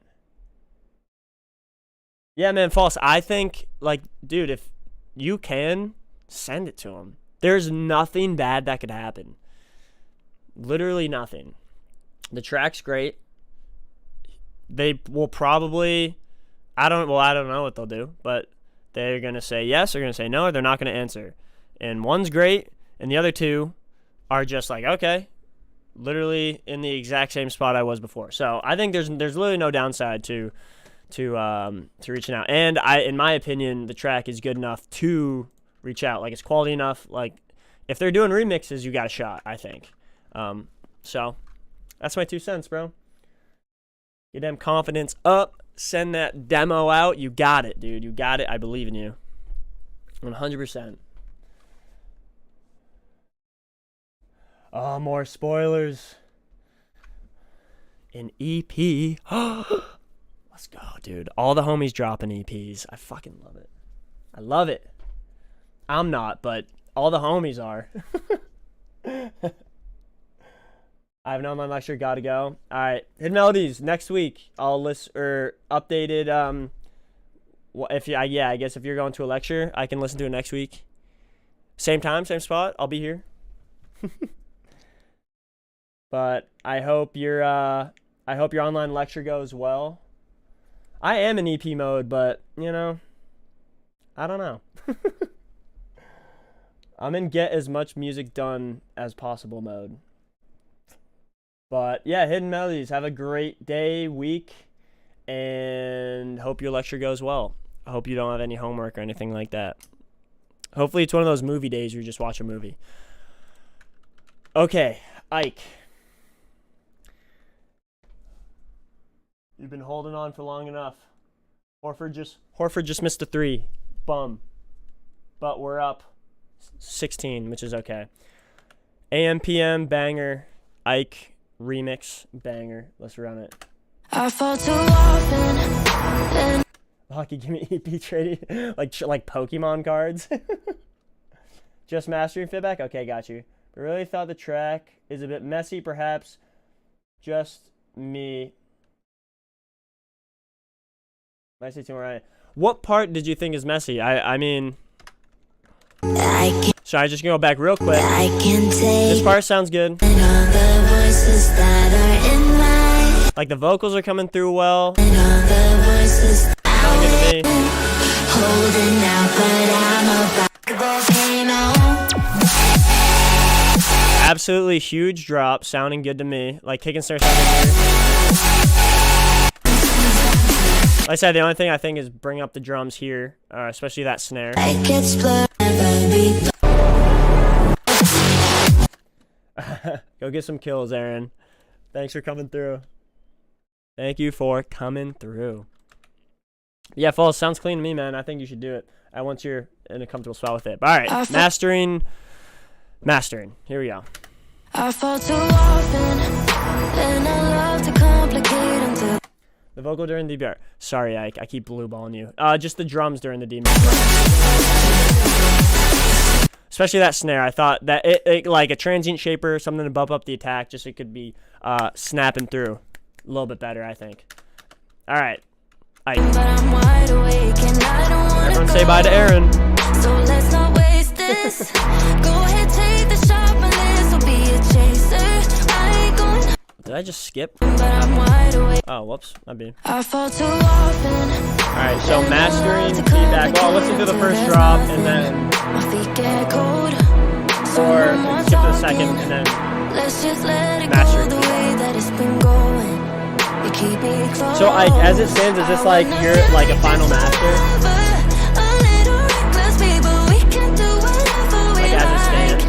yeah, man, False. I think, like, dude, if you can, send it to him. There's nothing bad that could happen. Literally nothing. The track's great. They will probably, I don't know what they'll do, but they're going to say yes, they're going to say no, or they're not going to answer. And one's great, and the other two are just like, okay, literally in the exact same spot I was before. So I think there's literally no downside to reaching out. And in my opinion, the track is good enough to reach out. Like, it's quality enough. Like, if they're doing remixes, you got a shot, I think. So that's my 2 cents, bro. Get them confidence up. Send that demo out. You got it, dude. You got it. I believe in you. 100%. Oh, more spoilers. An EP. Let's go, dude. All the homies dropping EPs. I fucking love it. I love it. I'm not, but all the homies are. I have an online lecture. Gotta go. All right. Hidden Melodies. Next week, I'll list or updated. If you, I guess if you're going to a lecture, I can listen to it next week. Same time, same spot. I'll be here. But I hope your online lecture goes well. I am in EP mode, but you know, I don't know. I'm in get as much music done as possible mode. But yeah, Hidden Melodies. Have a great day, week, and hope your lecture goes well. I hope you don't have any homework or anything like that. Hopefully it's one of those movie days where you just watch a movie. Okay, Ike. You've been holding on for long enough. Horford just missed a 3. Bum. But we're up 16, which is okay. AM PM banger. Ike remix banger. Let's run it. I fall too often. Hockey, give me EP trading like Pokemon cards. Just mastering feedback. Okay, got you. But really thought the track is a bit messy, perhaps. Just me. I see too right. What part did you think is messy? I mean, so I just gonna go back real quick. This part sounds good. Like the vocals are coming through well. Sound good to me. Absolutely huge drop, sounding good to me. Like kick and snare sounding good. Like I said, the only thing I think is bring up the drums here, especially that snare. Go get some kills, Aaron. Thanks for coming through. Thank you for coming through. Yeah, Falls, sounds clean to me, man. I think you should do it once you're in a comfortable spot with it. But, all right, mastering. Here we go. I fall too often, and I love to complicate them. The vocal during the DBR. Sorry, I keep blue balling you. Just the drums during the DBR. Especially that snare. I thought that it like a transient shaper, something to bump up the attack, just so it could be snapping through a little bit better, I think. All right. Everyone say bye to Aaron. So let's not waste this. Go ahead, take the shot, but this will be a chaser. I ain't going. Did I just skip? Oh, whoops. Might be. Alright, so mastering feedback. Well, I'll listen to the first drop and then. Or skip to the second and then. Mastering. So, Ike, as it stands, is this like you're like a final master? Like as it stands?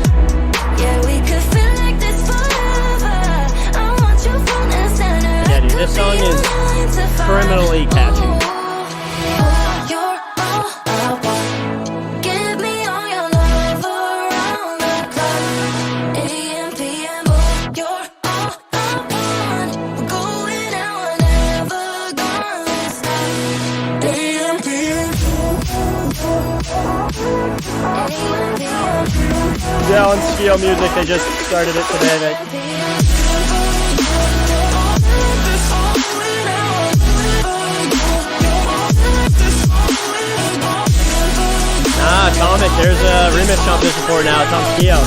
Yeah, dude, this song is criminally catchy. Yeah, on Skio Music, they just started it today. Atomic, there's a remix competition for it now. It's on Skio.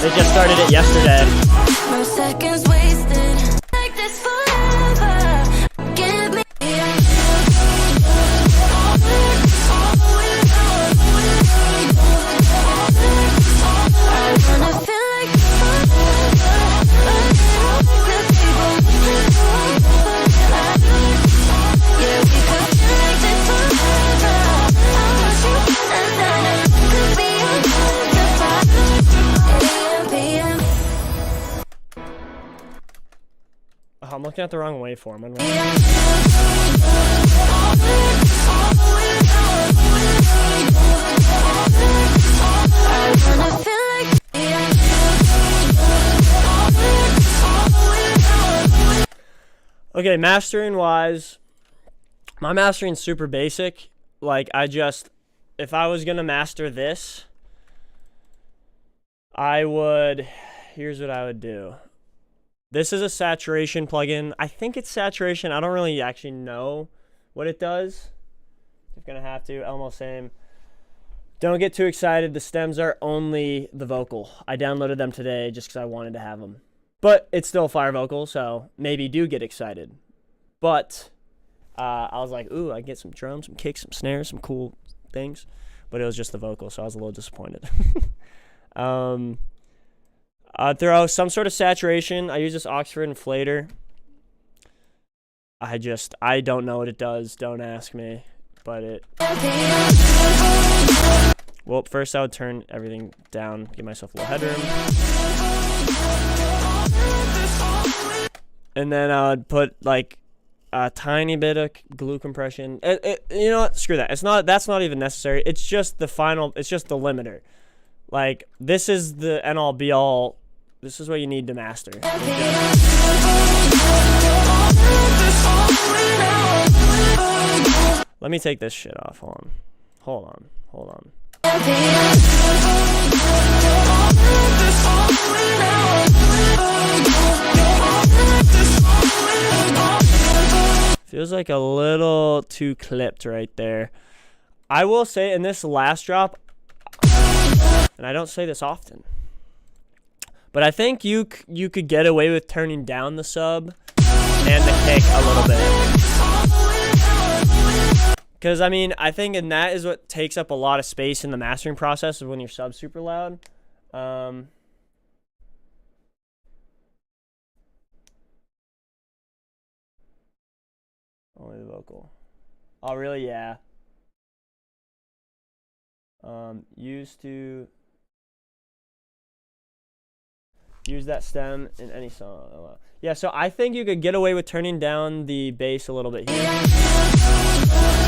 They just started it yesterday. No seconds wasted. Like this forever. Give me. I'm looking at the wrong waveform. Okay, mastering wise, my mastering's super basic. Like, if I was gonna master this, here's what I would do. This is a saturation plugin. I think it's saturation. I don't really actually know what it does. I'm gonna have to, almost same. Don't get too excited. The stems are only the vocal. I downloaded them today just because I wanted to have them. But it's still a fire vocal, so maybe do get excited. But I was like, ooh, I can get some drums, some kicks, some snares, some cool things. But it was just the vocal, so I was a little disappointed. Throw some sort of saturation. I use this Oxford inflator. I don't know what it does. Don't ask me. But it... Well, first I would turn everything down, give myself a little headroom. And then I would put like a tiny bit of glue compression. You know what? Screw that. That's not even necessary. It's just the limiter. Like, this is the end all be all. This is what you need to master. Let me take this shit off. Hold on. Feels like a little too clipped right there. I will say in this last drop, and I don't say this often, but I think you could get away with turning down the sub and the kick a little bit. Because, I mean, I think and that is what takes up a lot of space in the mastering process is when your sub's super loud. Only the vocal. Oh, really? Yeah. Used to use that stem in any song. Oh, wow. Yeah, so I think you could get away with turning down the bass a little bit here.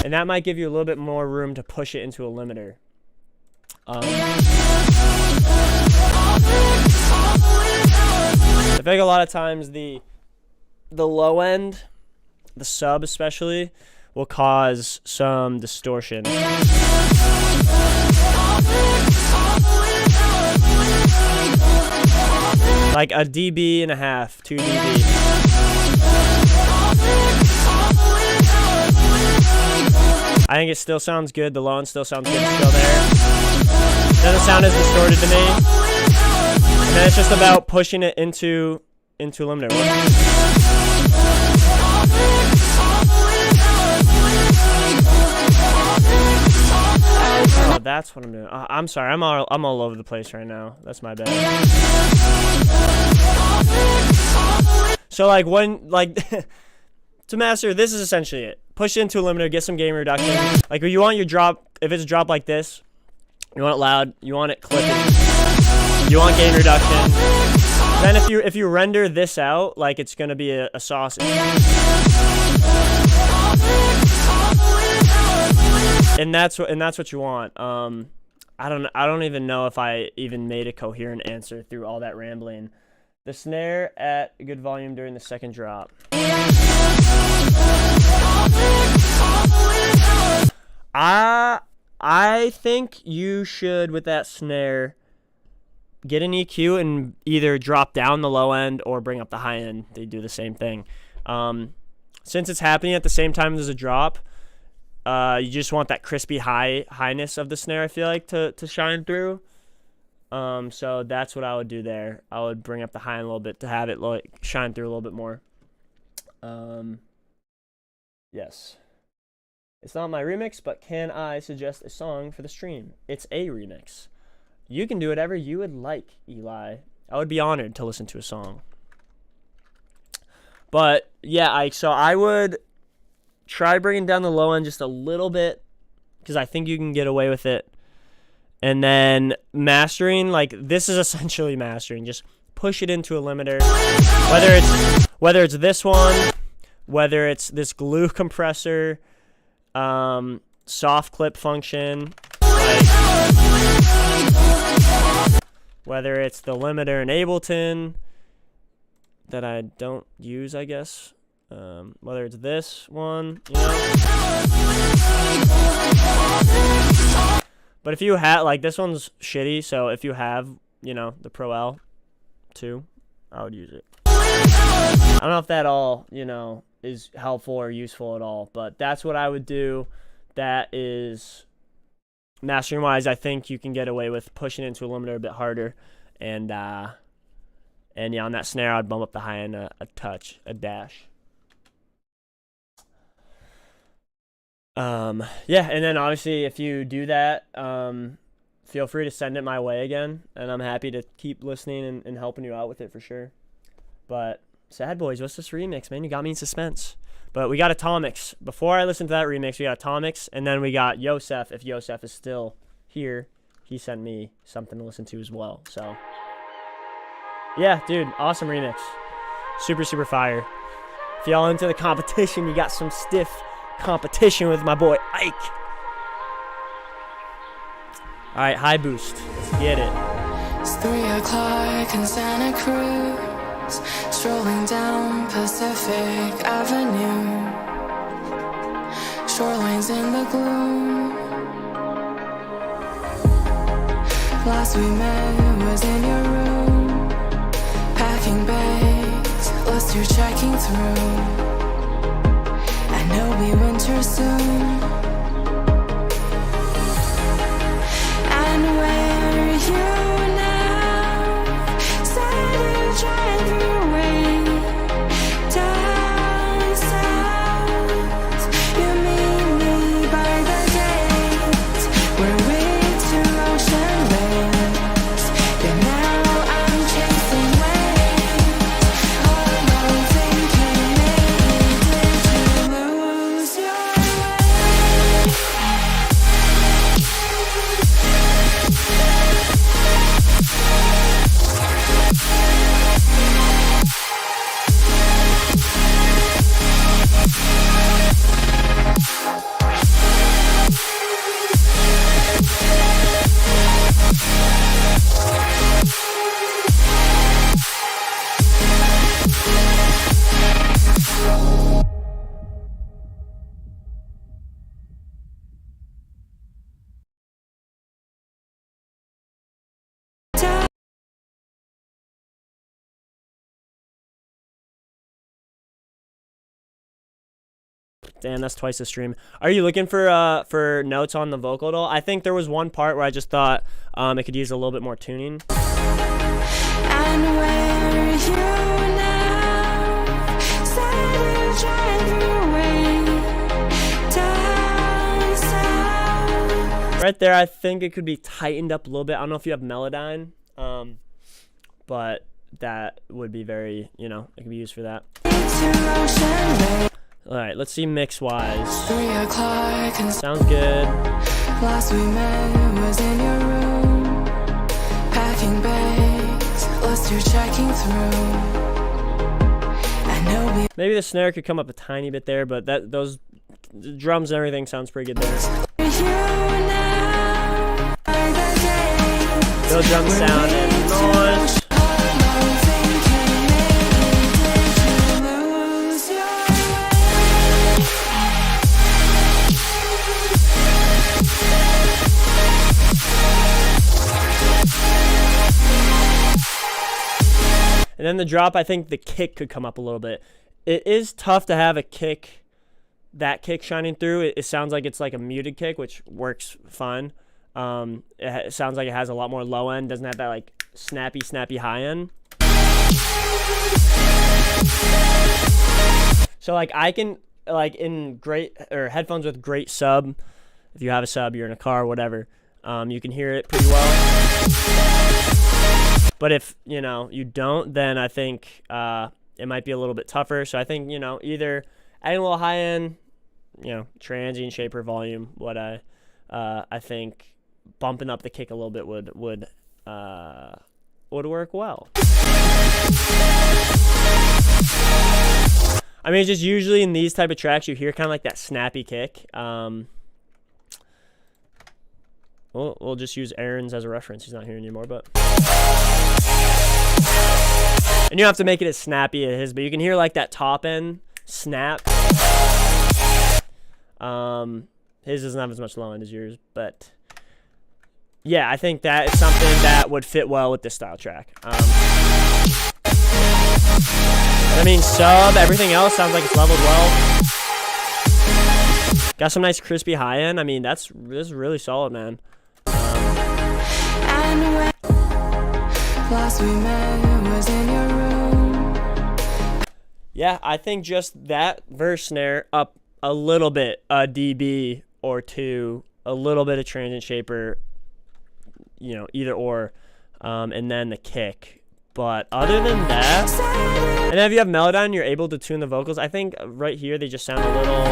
And that might give you a little bit more room to push it into a limiter. I think a lot of times the low end, the sub especially, will cause some distortion. Like a dB and a half, 2 dB. I think it still sounds good. The low end still sounds good. It's still there. Doesn't sound as distorted to me. And then it's just about pushing it into a limiter. Oh, that's what I'm doing. I'm sorry. I'm all over the place right now. That's my bad. So to master, this is essentially it. Push it into a limiter, get some gain reduction. Like, you want your drop, if it's a drop like this, you want it loud, you want it clipping, you want gain reduction. Then if you render this out, like, it's gonna be a sausage. And that's what you want. I don't even know if I even made a coherent answer through all that rambling. The snare at a good volume during the second drop. I think you should, with that snare, get an EQ and either drop down the low end or bring up the high end. They do the same thing. Since it's happening at the same time as a drop, you just want that crispy highness of the snare, I feel like, to shine through. So that's what I would do there. I would bring up the high end a little bit to have it like shine through a little bit more. Yes. It's not my remix, but can I suggest a song for the stream? It's a remix. You can do whatever you would like, Eli. I would be honored to listen to a song. But yeah, I would try bringing down the low end just a little bit because I think you can get away with it. And then mastering, like, this is essentially mastering. Just push it into a limiter. Whether it's this one, whether it's this glue compressor, soft clip function, whether it's the limiter in Ableton that I don't use, I guess, whether it's this one, you know. But if you have, like, this one's shitty, so if you have, you know, the Pro L2, I would use it. I don't know if that all, you know, is helpful or useful at all, but that's what I would do. That is, mastering wise, I think you can get away with pushing into a limiter a bit harder, and yeah, on that snare, I'd bump up the high end a touch, a dash. Yeah, and then obviously if you do that, feel free to send it my way again, and I'm happy to keep listening and helping you out with it for sure. But Sad Boys, what's this remix, man? You got me in suspense. But we got Atomics. Before I listened to that remix, we got Atomics, and then we got Yosef. If Yosef is still here, he sent me something to listen to as well. So yeah, dude, awesome remix. Super, super fire. If y'all into the competition, you got some stiff competition with my boy Ike. All right, high boost. Let's get it. It's 3 o'clock in Santa Cruz, strolling down Pacific Avenue. Shorelines in the gloom. Last we met was in your room, packing bags, lest you're checking through. I know we winter soon. And where you now? Started driving away down south. You meet me by the gate where we to ocean lands. Yeah, now I'm chasing waves. Almost thinking maybe did you lose your way? Damn, that's twice the stream. Are you looking for notes on the vocal at all? I think there was one part where I just thought it could use a little bit more tuning. And where you now? Started driving away down south. Right there, I think it could be tightened up a little bit. I don't know if you have Melodyne, but that would be very, you know, it could be used for that. All right, let's see mix-wise. 3 o'clock and Sounds good. last we met was in your room, packing bags, lest you're checking through. I know we Maybe the snare could come up a tiny bit there, but those drums and everything sounds pretty good there. you now by the gate. No drum sound and noise. Almost thinking maybe did you lose your way? And then the drop, I think the kick could come up a little bit. It is tough to have a kick, that kick shining through. It sounds like it's like a muted kick, which works fine. It sounds like it has a lot more low end, doesn't have that like snappy high end. So like I can, like in great, or headphones with great sub, if you have a sub, you're in a car, whatever, you can hear it pretty well. But if, you know, you don't, then I think it might be a little bit tougher. So I think, you know, either adding a little high end, you know, transient, shaper, volume, what I think bumping up the kick a little bit would work well. I mean, just usually in these type of tracks, you hear kind of like that snappy kick. We'll just use Aaron's as a reference. He's not here anymore, but. And you don't have to make it as snappy as his, but you can hear like that top end snap. His doesn't have as much low end as yours, but yeah, I think that is something that would fit well with this style track. I mean, sub, everything else sounds like it's leveled well. Got some nice crispy high end. I mean, this is really solid, man. Last we met was in your room. Yeah, I think just that verse snare up a little bit, a dB or two, a little bit of transient shaper, you know, either or, and then the kick. But other than that, and then if you have Melodyne, you're able to tune the vocals. I think right here they just sound a little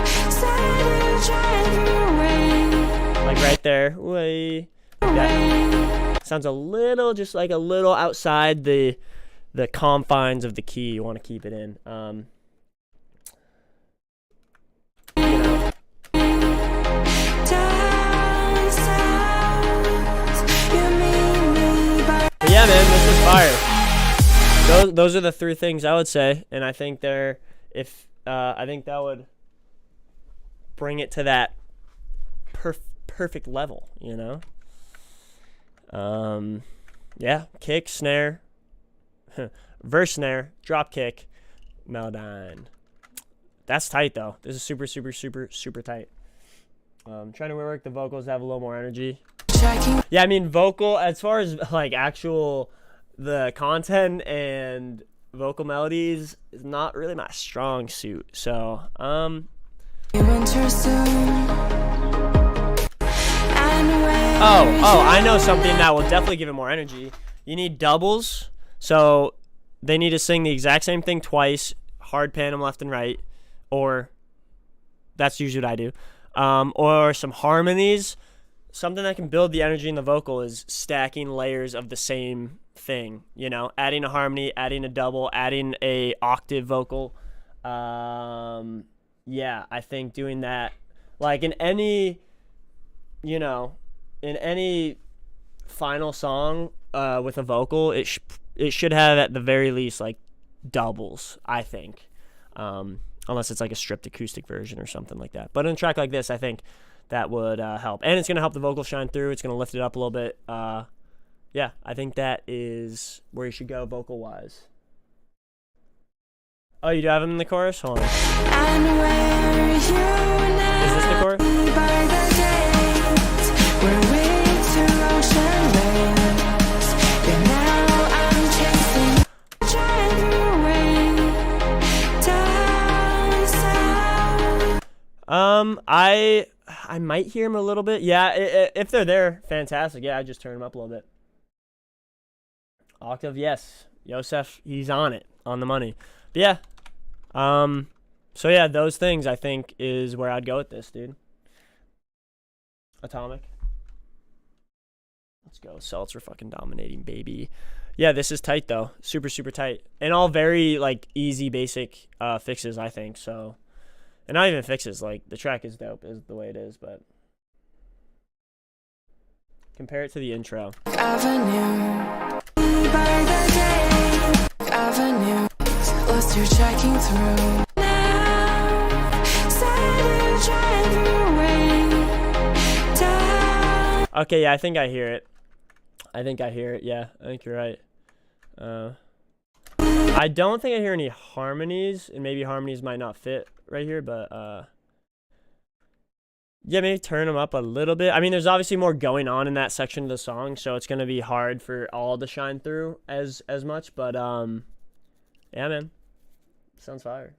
like right there. Way. That sounds a little, just like a little outside the confines of the key you want to keep it in. You know. But yeah, man, this is fire. Those are the three things I would say, and I think I think that would bring it to that perfect level, you know. Yeah, kick, snare, verse snare, drop kick, Melodyne. That's tight though. This is super tight. Trying to work the vocals to have a little more energy. Yeah, I mean vocal as far as like actual the content and vocal melodies is not really my strong suit. So Oh, I know something that will definitely give it more energy. You need doubles. So they need to sing the exact same thing twice, hard pan them left and right, or that's usually what I do. Or some harmonies. Something that can build the energy in the vocal is stacking layers of the same thing, you know, adding a harmony, adding a double, adding a octave vocal. Yeah, I think doing that, like in any, you know, in any final song with a vocal, it should have at the very least like doubles, I think, unless it's like a stripped acoustic version or something like that. But in a track like this, I think that would help, and it's gonna help the vocal shine through. It's gonna lift it up a little bit. Yeah, I think that is where you should go vocal wise. Oh, you do have him in the chorus? Hold on. Is this the chorus? I might hear him a little bit. Yeah, if they're there, fantastic. Yeah, I just turn him up a little bit. Octave, yes. Yosef, he's on it, on the money. But yeah. So yeah, those things I think is where I'd go with this, dude. Atomic. Let's go. Seltzer fucking dominating, baby. Yeah, this is tight though. Super tight. And all very like easy basic fixes, I think. So, and not even fixes, like the track is dope is the way it is, but compare it to the intro. Avenue lost your checking through. Okay, yeah, I think I hear it. Yeah, I think you're right. I don't think I hear any harmonies, and maybe harmonies might not fit right here, but yeah, maybe turn them up a little bit. I mean, there's obviously more going on in that section of the song, so it's gonna be hard for all to shine through as much, but yeah, man, sounds fire.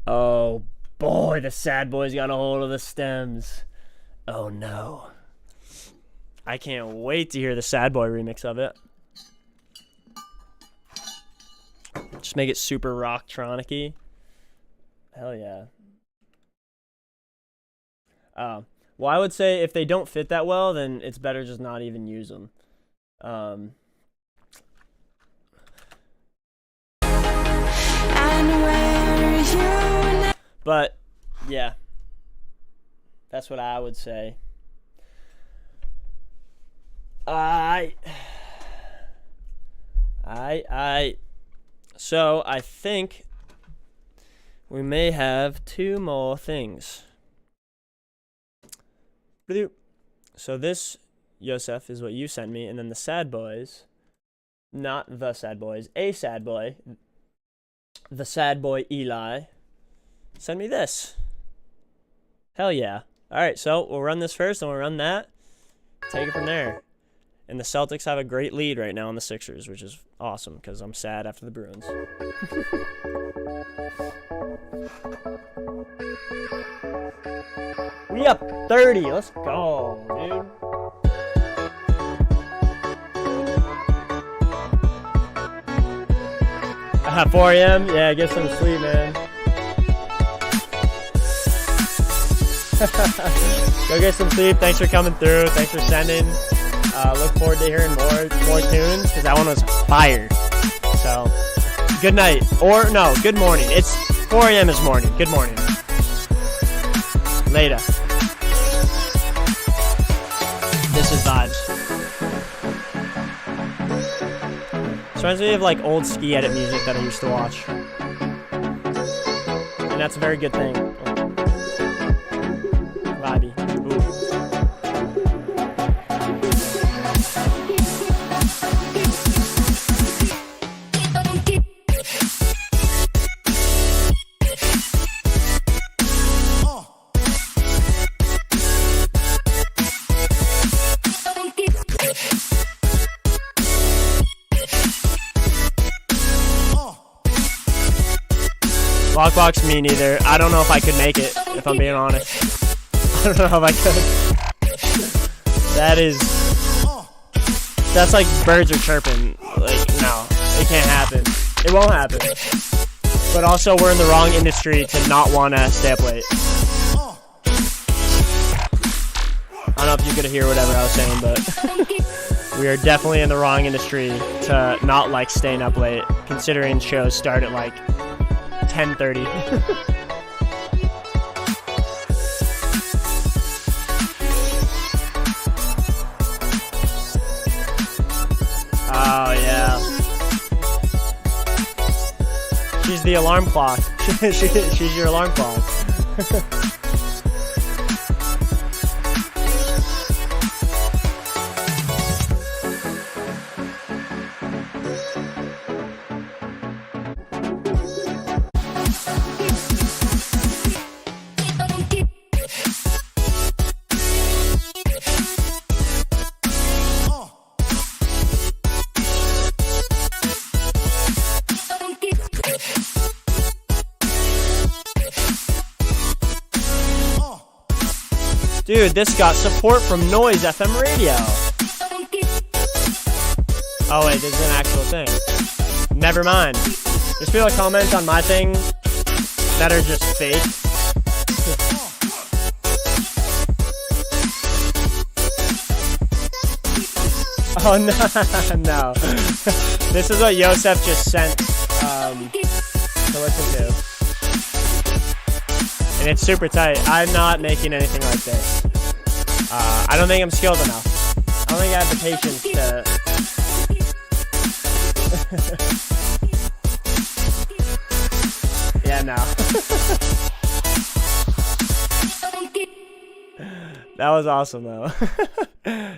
Oh boy, the sad boys got a hold of the stems. Oh no. I can't wait to hear the sad boy remix of it. Just make it super rocktronic-y. Hell yeah. Well, I would say if they don't fit that well, then it's better just not even use them. But yeah, that's what I would say. So I think we may have 2 more things. So this, Yosef, is what you sent me, and then the sad boys, not the sad boys, a sad boy, the sad boy Eli, send me this. Hell yeah. Alright, so we'll run this first, and we'll run that. Take it from there. And the Celtics have a great lead right now on the Sixers, which is awesome, because I'm sad after the Bruins. We up 30. Let's go, dude. At 4 a.m.? Yeah, get some sleep, man. Go get some sleep. Thanks for coming through. Thanks for sending. Look forward to hearing more tunes, because that one was fire. So, good night. Or, no, good morning. It's 4 a.m. is morning. Good morning. Later. This is vibes. So reminds me of like old ski edit music that I used to watch. And that's a very good thing. Vibey. Ooh. Lockbox, me neither. I don't know if I could make it, if I'm being honest. I don't know if I could. That's like birds are chirping. Like, no, it can't happen. It won't happen. But also, we're in the wrong industry to not want to stay up late. I don't know if you could hear whatever I was saying, but we are definitely in the wrong industry to not like staying up late, considering shows start at like 10:30. Oh yeah. She's the alarm clock. She's your alarm clock. Dude, this got support from Noise FM radio. Oh wait, this is an actual thing. Never mind. There's people that comment on my thing that are just fake. Oh no, no. This is what Yosef just sent to listen to. And it's super tight. I'm not making anything like this. I don't think I'm skilled enough. I don't think I have the patience to... Yeah, no. That was awesome, though.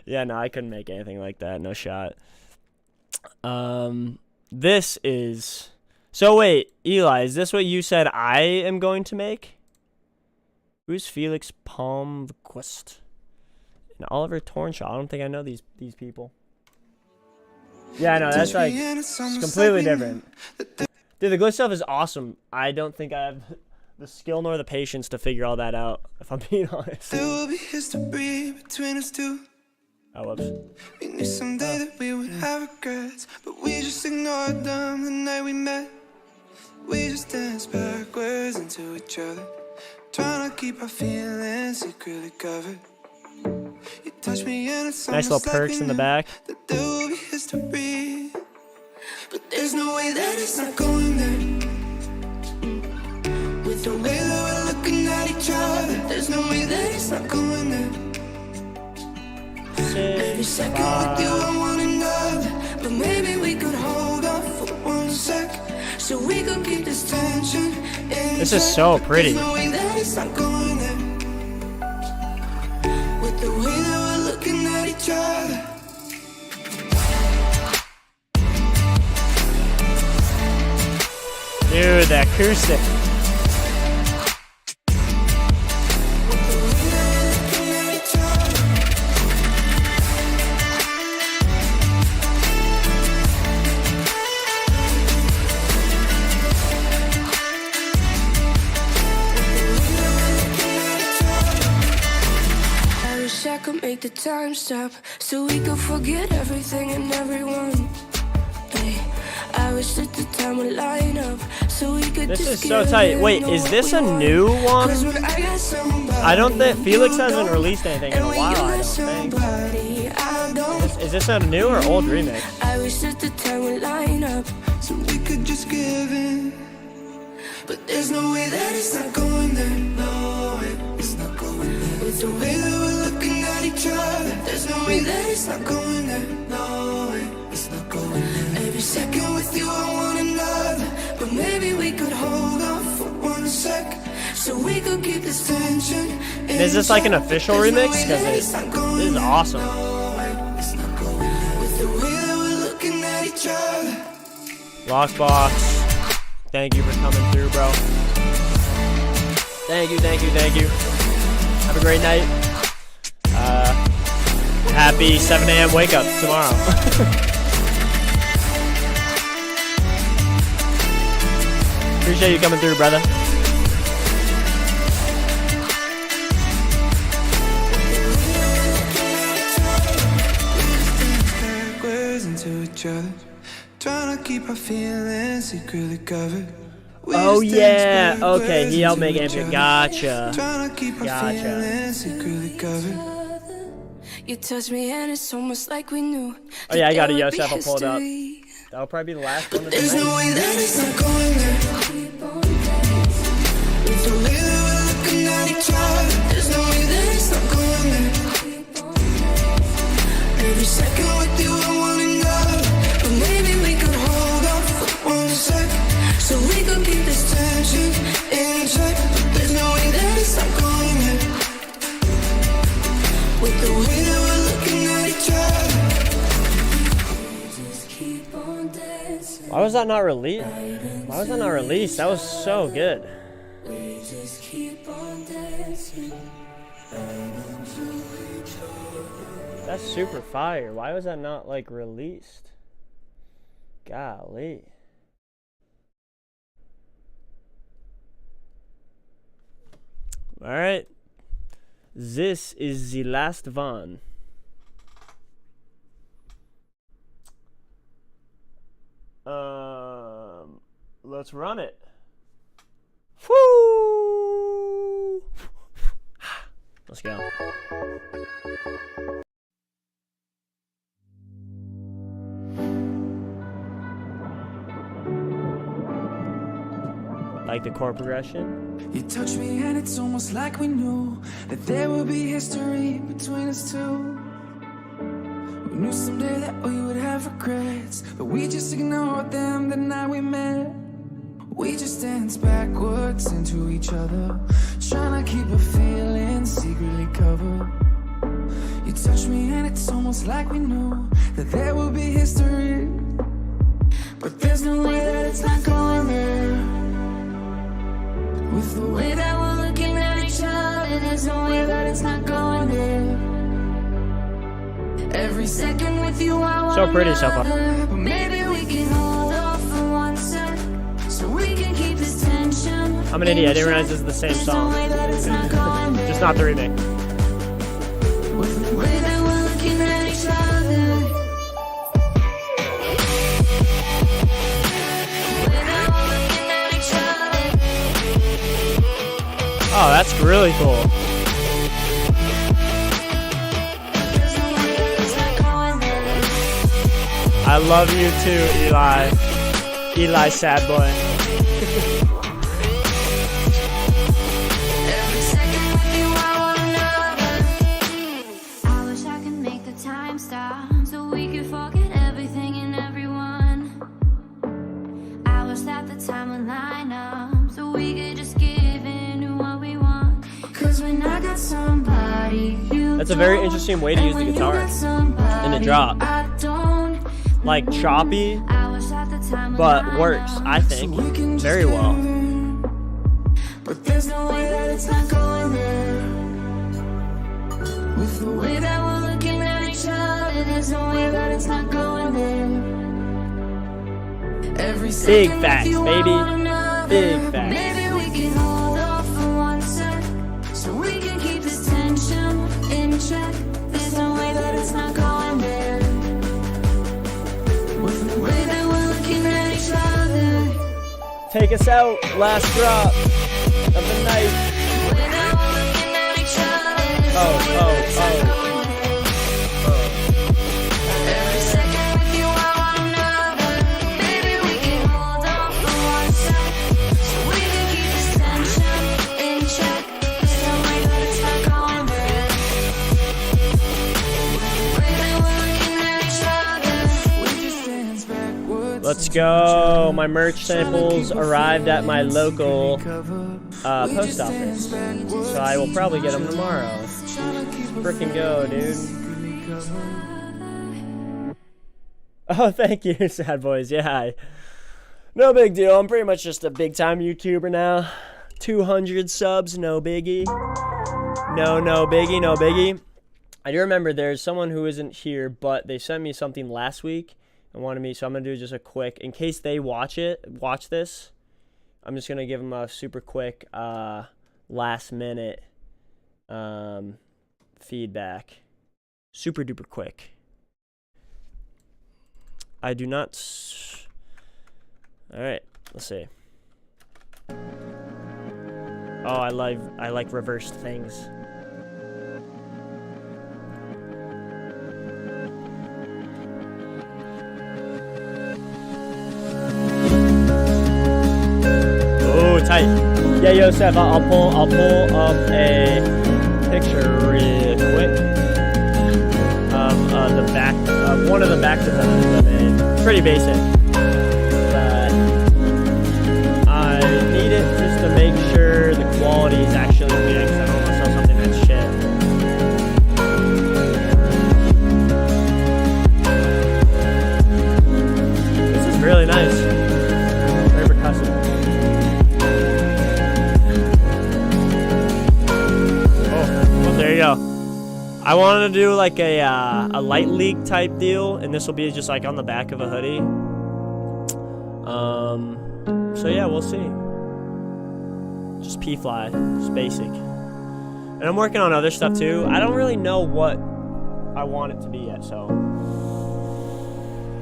Yeah, no, I couldn't make anything like that. No shot. This is... So wait, Eli, is this what you said I am going to make? Who's Felix Palmquist? And Oliver Tornshaw. I don't think I know these people. Yeah, no, that's like it's completely different. Dude, the glitch stuff is awesome. I don't think I have the skill nor the patience to figure all that out, if I'm being honest. There will be history between us two. Oh, whoops. We knew someday that we would have regrets, but we just ignored them the night we met. We just danced backwards into each other, trying to keep our feelings secretly covered. You touch me and it's nice little perks in the back. That there will be history, but there's no way that it's not going there. With the way that second with you, I want another. But maybe we could hold off for 1 sec, so we could keep this tension in This is so pretty. There's no way that it's not going there. With the way that we're looking at each other. Dude, the acoustic. I wish I could make the time stop, so we could forget everything and everyone. Hey, I wish that the time would line up, so we could This just is so give tight. in Wait, on is what this we a want. new one? 'Cause when I got somebody, I don't think Felix you hasn't don't. released anything in And a when while. you I got don't think. somebody, I don't. Is this a new or old remix? I wish that the time would line up, so we could just give in. But there's no way that it's not going there. No way, it's not going there. With the way that we're looking at each other, there's no way that it's not going there. No way, it's not going there. Every second with you, I want another. But maybe we could hold off for 1 sec, so we could keep this tension. And is this like an official remix? Because this is awesome. With the way that we're looking at each other. Lockbox, thank you for coming through, bro. Thank you, thank you, thank you. Have a great night. Happy 7 a.m. wake up tomorrow. Appreciate you coming through, brother. Backwards into each other, trying to keep our feelings secretly covered. We Oh just yeah, dance okay, backwards he helped into make each it. other, Gotcha. trying to keep our Gotcha. feelings secretly covered. You touch me and it's almost like we knew. Oh yeah, I got it, that there would Yosef, be I'll pull it up. history. That'll probably be the last one of the There's no night. way that it's not going there. With the way that we're looking at each other, there's no way that it's not going there. Every second with you, I want another. But maybe we could hold off for 1 sec, so we could keep this tension in check. But there's no way that it's not going there. With the way that we're looking at each other. Why was that not released? Why was that not released? That was so good. That's super fire. Why was that not like released? Golly. All right. This is the last one. Let's run it. Woo! Let's go. Like the chord progression. You touch me and it's almost like we knew that there would be history between us two. We knew someday that we would have regrets, but we just ignored them the night we met. We just danced backwards into each other, trying to keep a feeling secretly covered. You touch me and it's almost like we knew that there would be history, but there's no way that it's not going there. With the way that we're looking at each other, there's no way that it's not going there. Every second with you, I want So pretty so far. another. But maybe we can hold off for 1 sec, so we can keep this tension. I'm an idiot. I didn't realize this is the same There's song. no way that it's not going there. Just not the remix. With the way that we're looking at each other. Oh, that's really cool. I love you too, Eli. Eli, sad boy. I wish I could make the time stop, wish that the time would line up so we could just give in what we want. Cause when I got somebody you That's a very interesting way to use the guitar in the drop. Like choppy, but works, I think, very well. But there's no way that it's not going there. With the way that we're looking at each other, there's no way that it's not going there. Big facts, baby. Big facts. Maybe we can hold off for 1 sec, so we can keep this tension in check. There's no way that it's not going there. With the way that we're looking at each other. Take us out, last drop of the night. Oh. Every second with you, I want another. Maybe we can hold on for 1 sec, so we can keep this tension in check. There's no way that it's not going there. The way that we're looking at each other. Let's go. My merch samples arrived at my local post office, so I will probably get them tomorrow. Frickin' go, dude. Oh, thank you, Sad Boys. Yeah, no big deal. I'm pretty much just a big time YouTuber now. 200 subs, no biggie. No biggie. I do remember there's someone who isn't here, but they sent me something last week and wanted me, so I'm gonna do just a quick, in case they watch this, I'm just gonna give them a super quick last minute feedback. Super duper quick. I do not alright, let's see. Oh, I like reversed things. Oh, tight. Yeah, Yosef, I'll pull up a picture real quick of the back of one of the back designs I made. Pretty basic, but I need it just to make sure the quality is actually good, because I don't want to sell something that's shit. This is really nice. Very percussive. There you go. I wanted to do like a light leak type deal, and this will be just like on the back of a hoodie. So yeah, we'll see. Just P-Fly, just basic. And I'm working on other stuff too. I don't really know what I want it to be yet, so.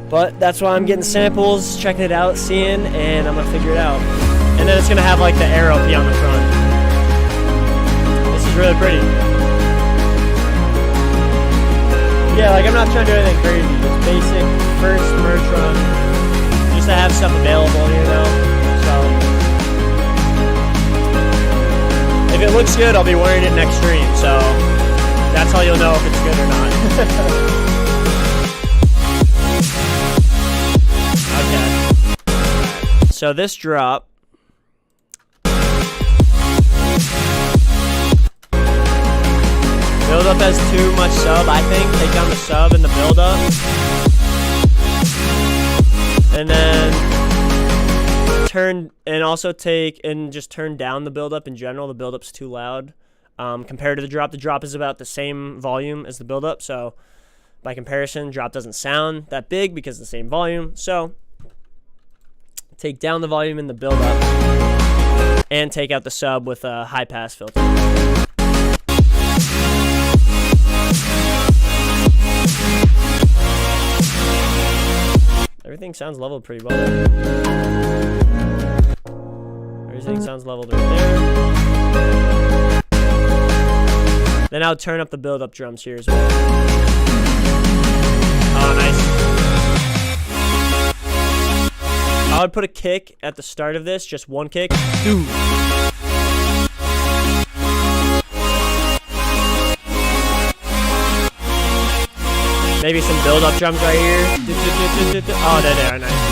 But that's why I'm getting samples, checking it out, seeing, and I'm gonna figure it out. And then it's gonna have like the arrow P on the front. This is really pretty. Yeah, like I'm not trying to do anything crazy. Just basic first merch run, just to have stuff available, you know. So if it looks good, I'll be wearing it next stream. So that's how you'll know if it's good or not. Okay. So this drop. Build up has too much sub, I think. Take down the sub and the build up. And then just turn down the build up in general. The build up's too loud. Compared to the drop is about the same volume as the build up. So by comparison, drop doesn't sound that big because of the same volume. So take down the volume in the build up and take out the sub with a high pass filter. Everything sounds leveled pretty well. Everything sounds leveled right there. Then I'll turn up the build-up drums here as well. Oh, nice. I would put a kick at the start of this, just one kick. Dude. Maybe some build-up drums right here. Oh, there they are, nice.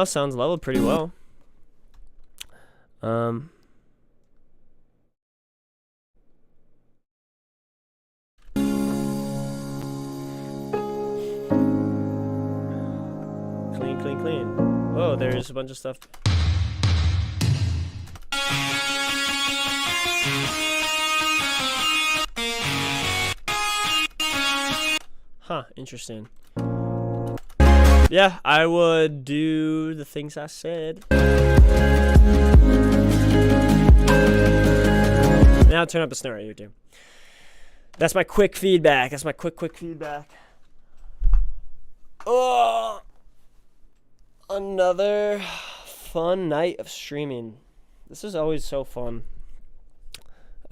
else sounds leveled pretty well. Clean. Oh, there's a bunch of stuff. Huh, interesting. Yeah, I would do the things I said. Now turn up the snare right here, too. That's my quick feedback. That's my quick feedback. Oh, another fun night of streaming. This is always so fun.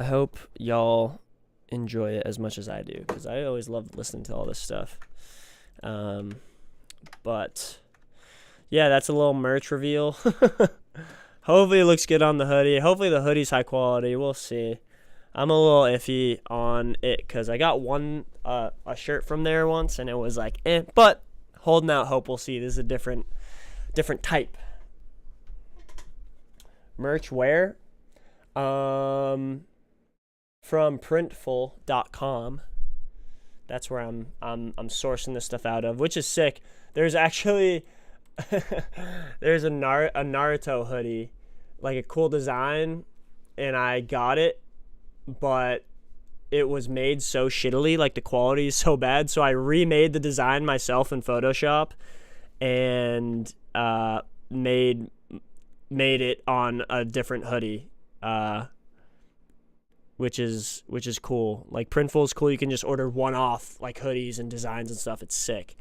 I hope y'all enjoy it as much as I do, because I always love listening to all this stuff. But yeah, that's a little merch reveal. Hopefully it looks good on the hoodie. Hopefully the hoodie's high quality. We'll see. I'm a little iffy on it because I got one a shirt from there once and it was like but holding out hope. We'll see. This is a different type. Merch where? From Printful.com. That's where I'm sourcing this stuff out of, which is sick. There's actually there's a Naruto hoodie, like a cool design, and I got it, but it was made so shittily, like the quality is so bad, so I remade the design myself in Photoshop and made it on a different hoodie, which is cool. Like Printful is cool. You can just order one-off like hoodies and designs and stuff. It's sick,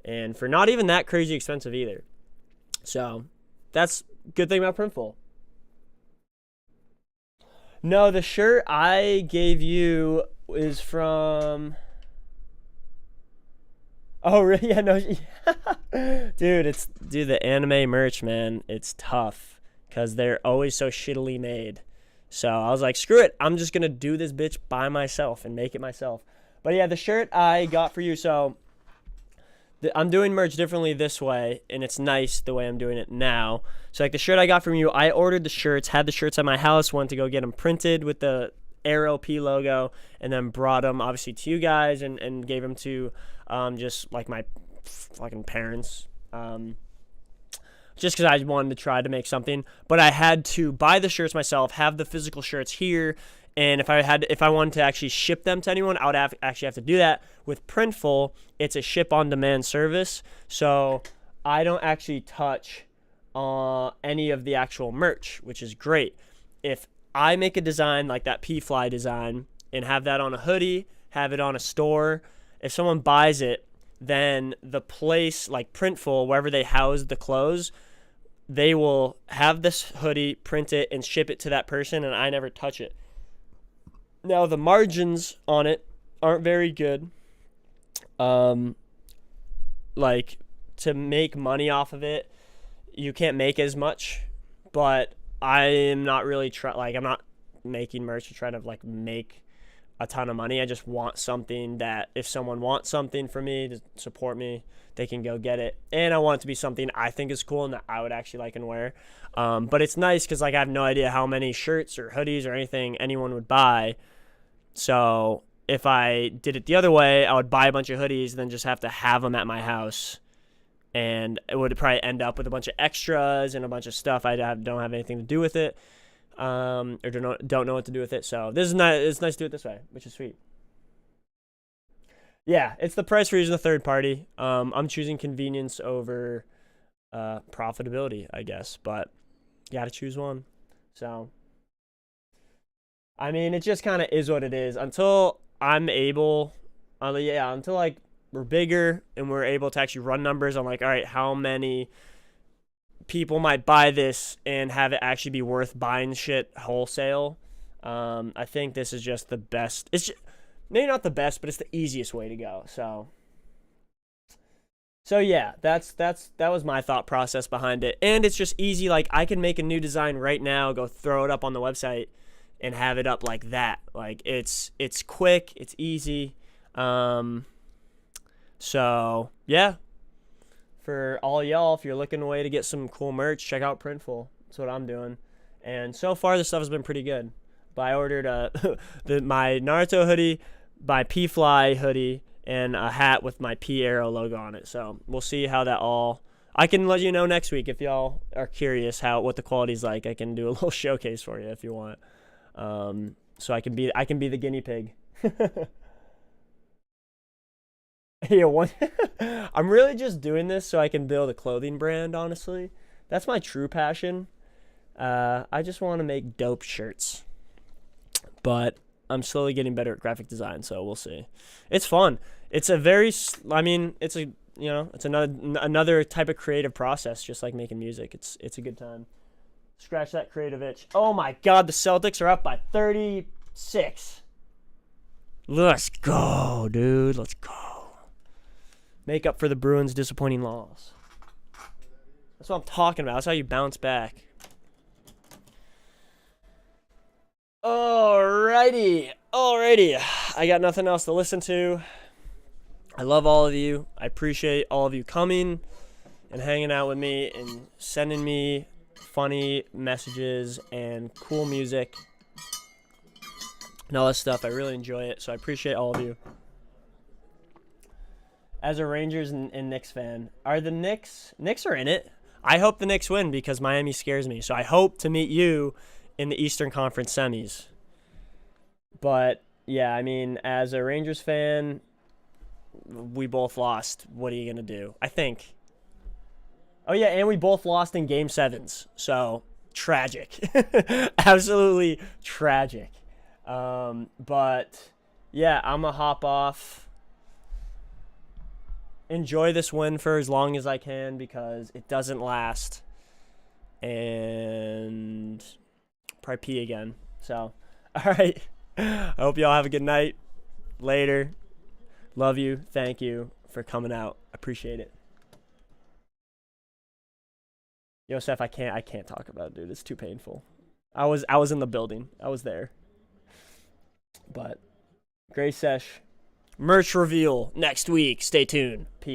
and for not even that crazy expensive either. So that's a good thing about Printful. No, the shirt I gave you is from... Oh, really? Yeah, no. Dude, the anime merch, man. It's tough because they're always so shittily made. So I was like, screw it. I'm just going to do this bitch by myself and make it myself. But yeah, the shirt I got for you, so... I'm doing merch differently this way, and it's nice the way I'm doing it now. So like the shirt I got from you, I ordered the shirts, had the shirts at my house, went to go get them printed with the Arrow P logo, and then brought them obviously to you guys and gave them to just like my fucking parents. Just because I wanted to try to make something. But I had to buy the shirts myself, have the physical shirts here, and if I wanted to actually ship them to anyone, I would actually have to do that. With Printful, it's a ship-on-demand service, so I don't actually touch any of the actual merch, which is great. If I make a design like that P-Fly design and have that on a hoodie, have it on a store, if someone buys it, then the place like Printful, wherever they house the clothes, they will have this hoodie, print it, and ship it to that person, and I never touch it. Now, the margins on it aren't very good. Like, to make money off of it, you can't make as much, but I am not really I'm not making merch to try to, like, make a ton of money. I just want something that if someone wants something from me to support me, they can go get it. And I want it to be something I think is cool and that I would actually like and wear. But it's nice because, like, I have no idea how many shirts or hoodies or anything anyone would buy. So if I did it the other way, I would buy a bunch of hoodies and then just have to have them at my house. And it would probably end up with a bunch of extras and a bunch of stuff I don't have anything to do with it. Or don't know what to do with it. So this is nice. It's nice to do it this way, which is sweet. Yeah, it's the price for using a third party. I'm choosing convenience over profitability, I guess, but you gotta choose one. So I mean, it just kind of is what it is. Until I'm able, until like we're bigger and we're able to actually run numbers on like, all right, how many people might buy this and have it actually be worth buying shit wholesale. I think this is just the best. It's just, maybe not the best, but it's the easiest way to go. So yeah, that was my thought process behind it. And it's just easy. Like I can make a new design right now, go throw it up on the website and have it up like that. Like it's quick, it's easy. So yeah, for all y'all, if you're looking away to get some cool merch, check out Printful. That's what I'm doing. And so far, this stuff has been pretty good. But I ordered my Naruto hoodie, my P-Fly hoodie, and a hat with my P-Arrow logo on it. So we'll see how that all... I can let you know next week if y'all are curious what the quality's like. I can do a little showcase for you if you want. So I can be the guinea pig. Yeah, I'm really just doing this so I can build a clothing brand, honestly. That's my true passion. I just want to make dope shirts. But I'm slowly getting better at graphic design, so we'll see. It's fun. It's a very, it's another type of creative process, just like making music. It's a good time. Scratch that creative itch. Oh my God, the Celtics are up by 36. Let's go, dude. Let's go. Make up for the Bruins' disappointing loss. That's what I'm talking about. That's how you bounce back. Alrighty. I got nothing else to listen to. I love all of you. I appreciate all of you coming and hanging out with me and sending me funny messages and cool music and all that stuff. I really enjoy it, so I appreciate all of you. As a Rangers and Knicks fan, are the Knicks are in it? I hope the Knicks win because Miami scares me. So I hope to meet you in the Eastern Conference semis. But yeah, I mean, as a Rangers fan, we both lost. What are you going to do? I think. Oh yeah, and we both lost in game 7s. So tragic. Absolutely tragic. But yeah, I'm going to hop off. Enjoy this win for as long as I can because it doesn't last. And probably pee again. So, all right. I hope y'all have a good night. Later. Love you. Thank you for coming out. Appreciate it. Yo, Seth, I can't talk about it, dude. It's too painful. I was in the building. I was there. But great sesh. Merch reveal next week. Stay tuned. Peace.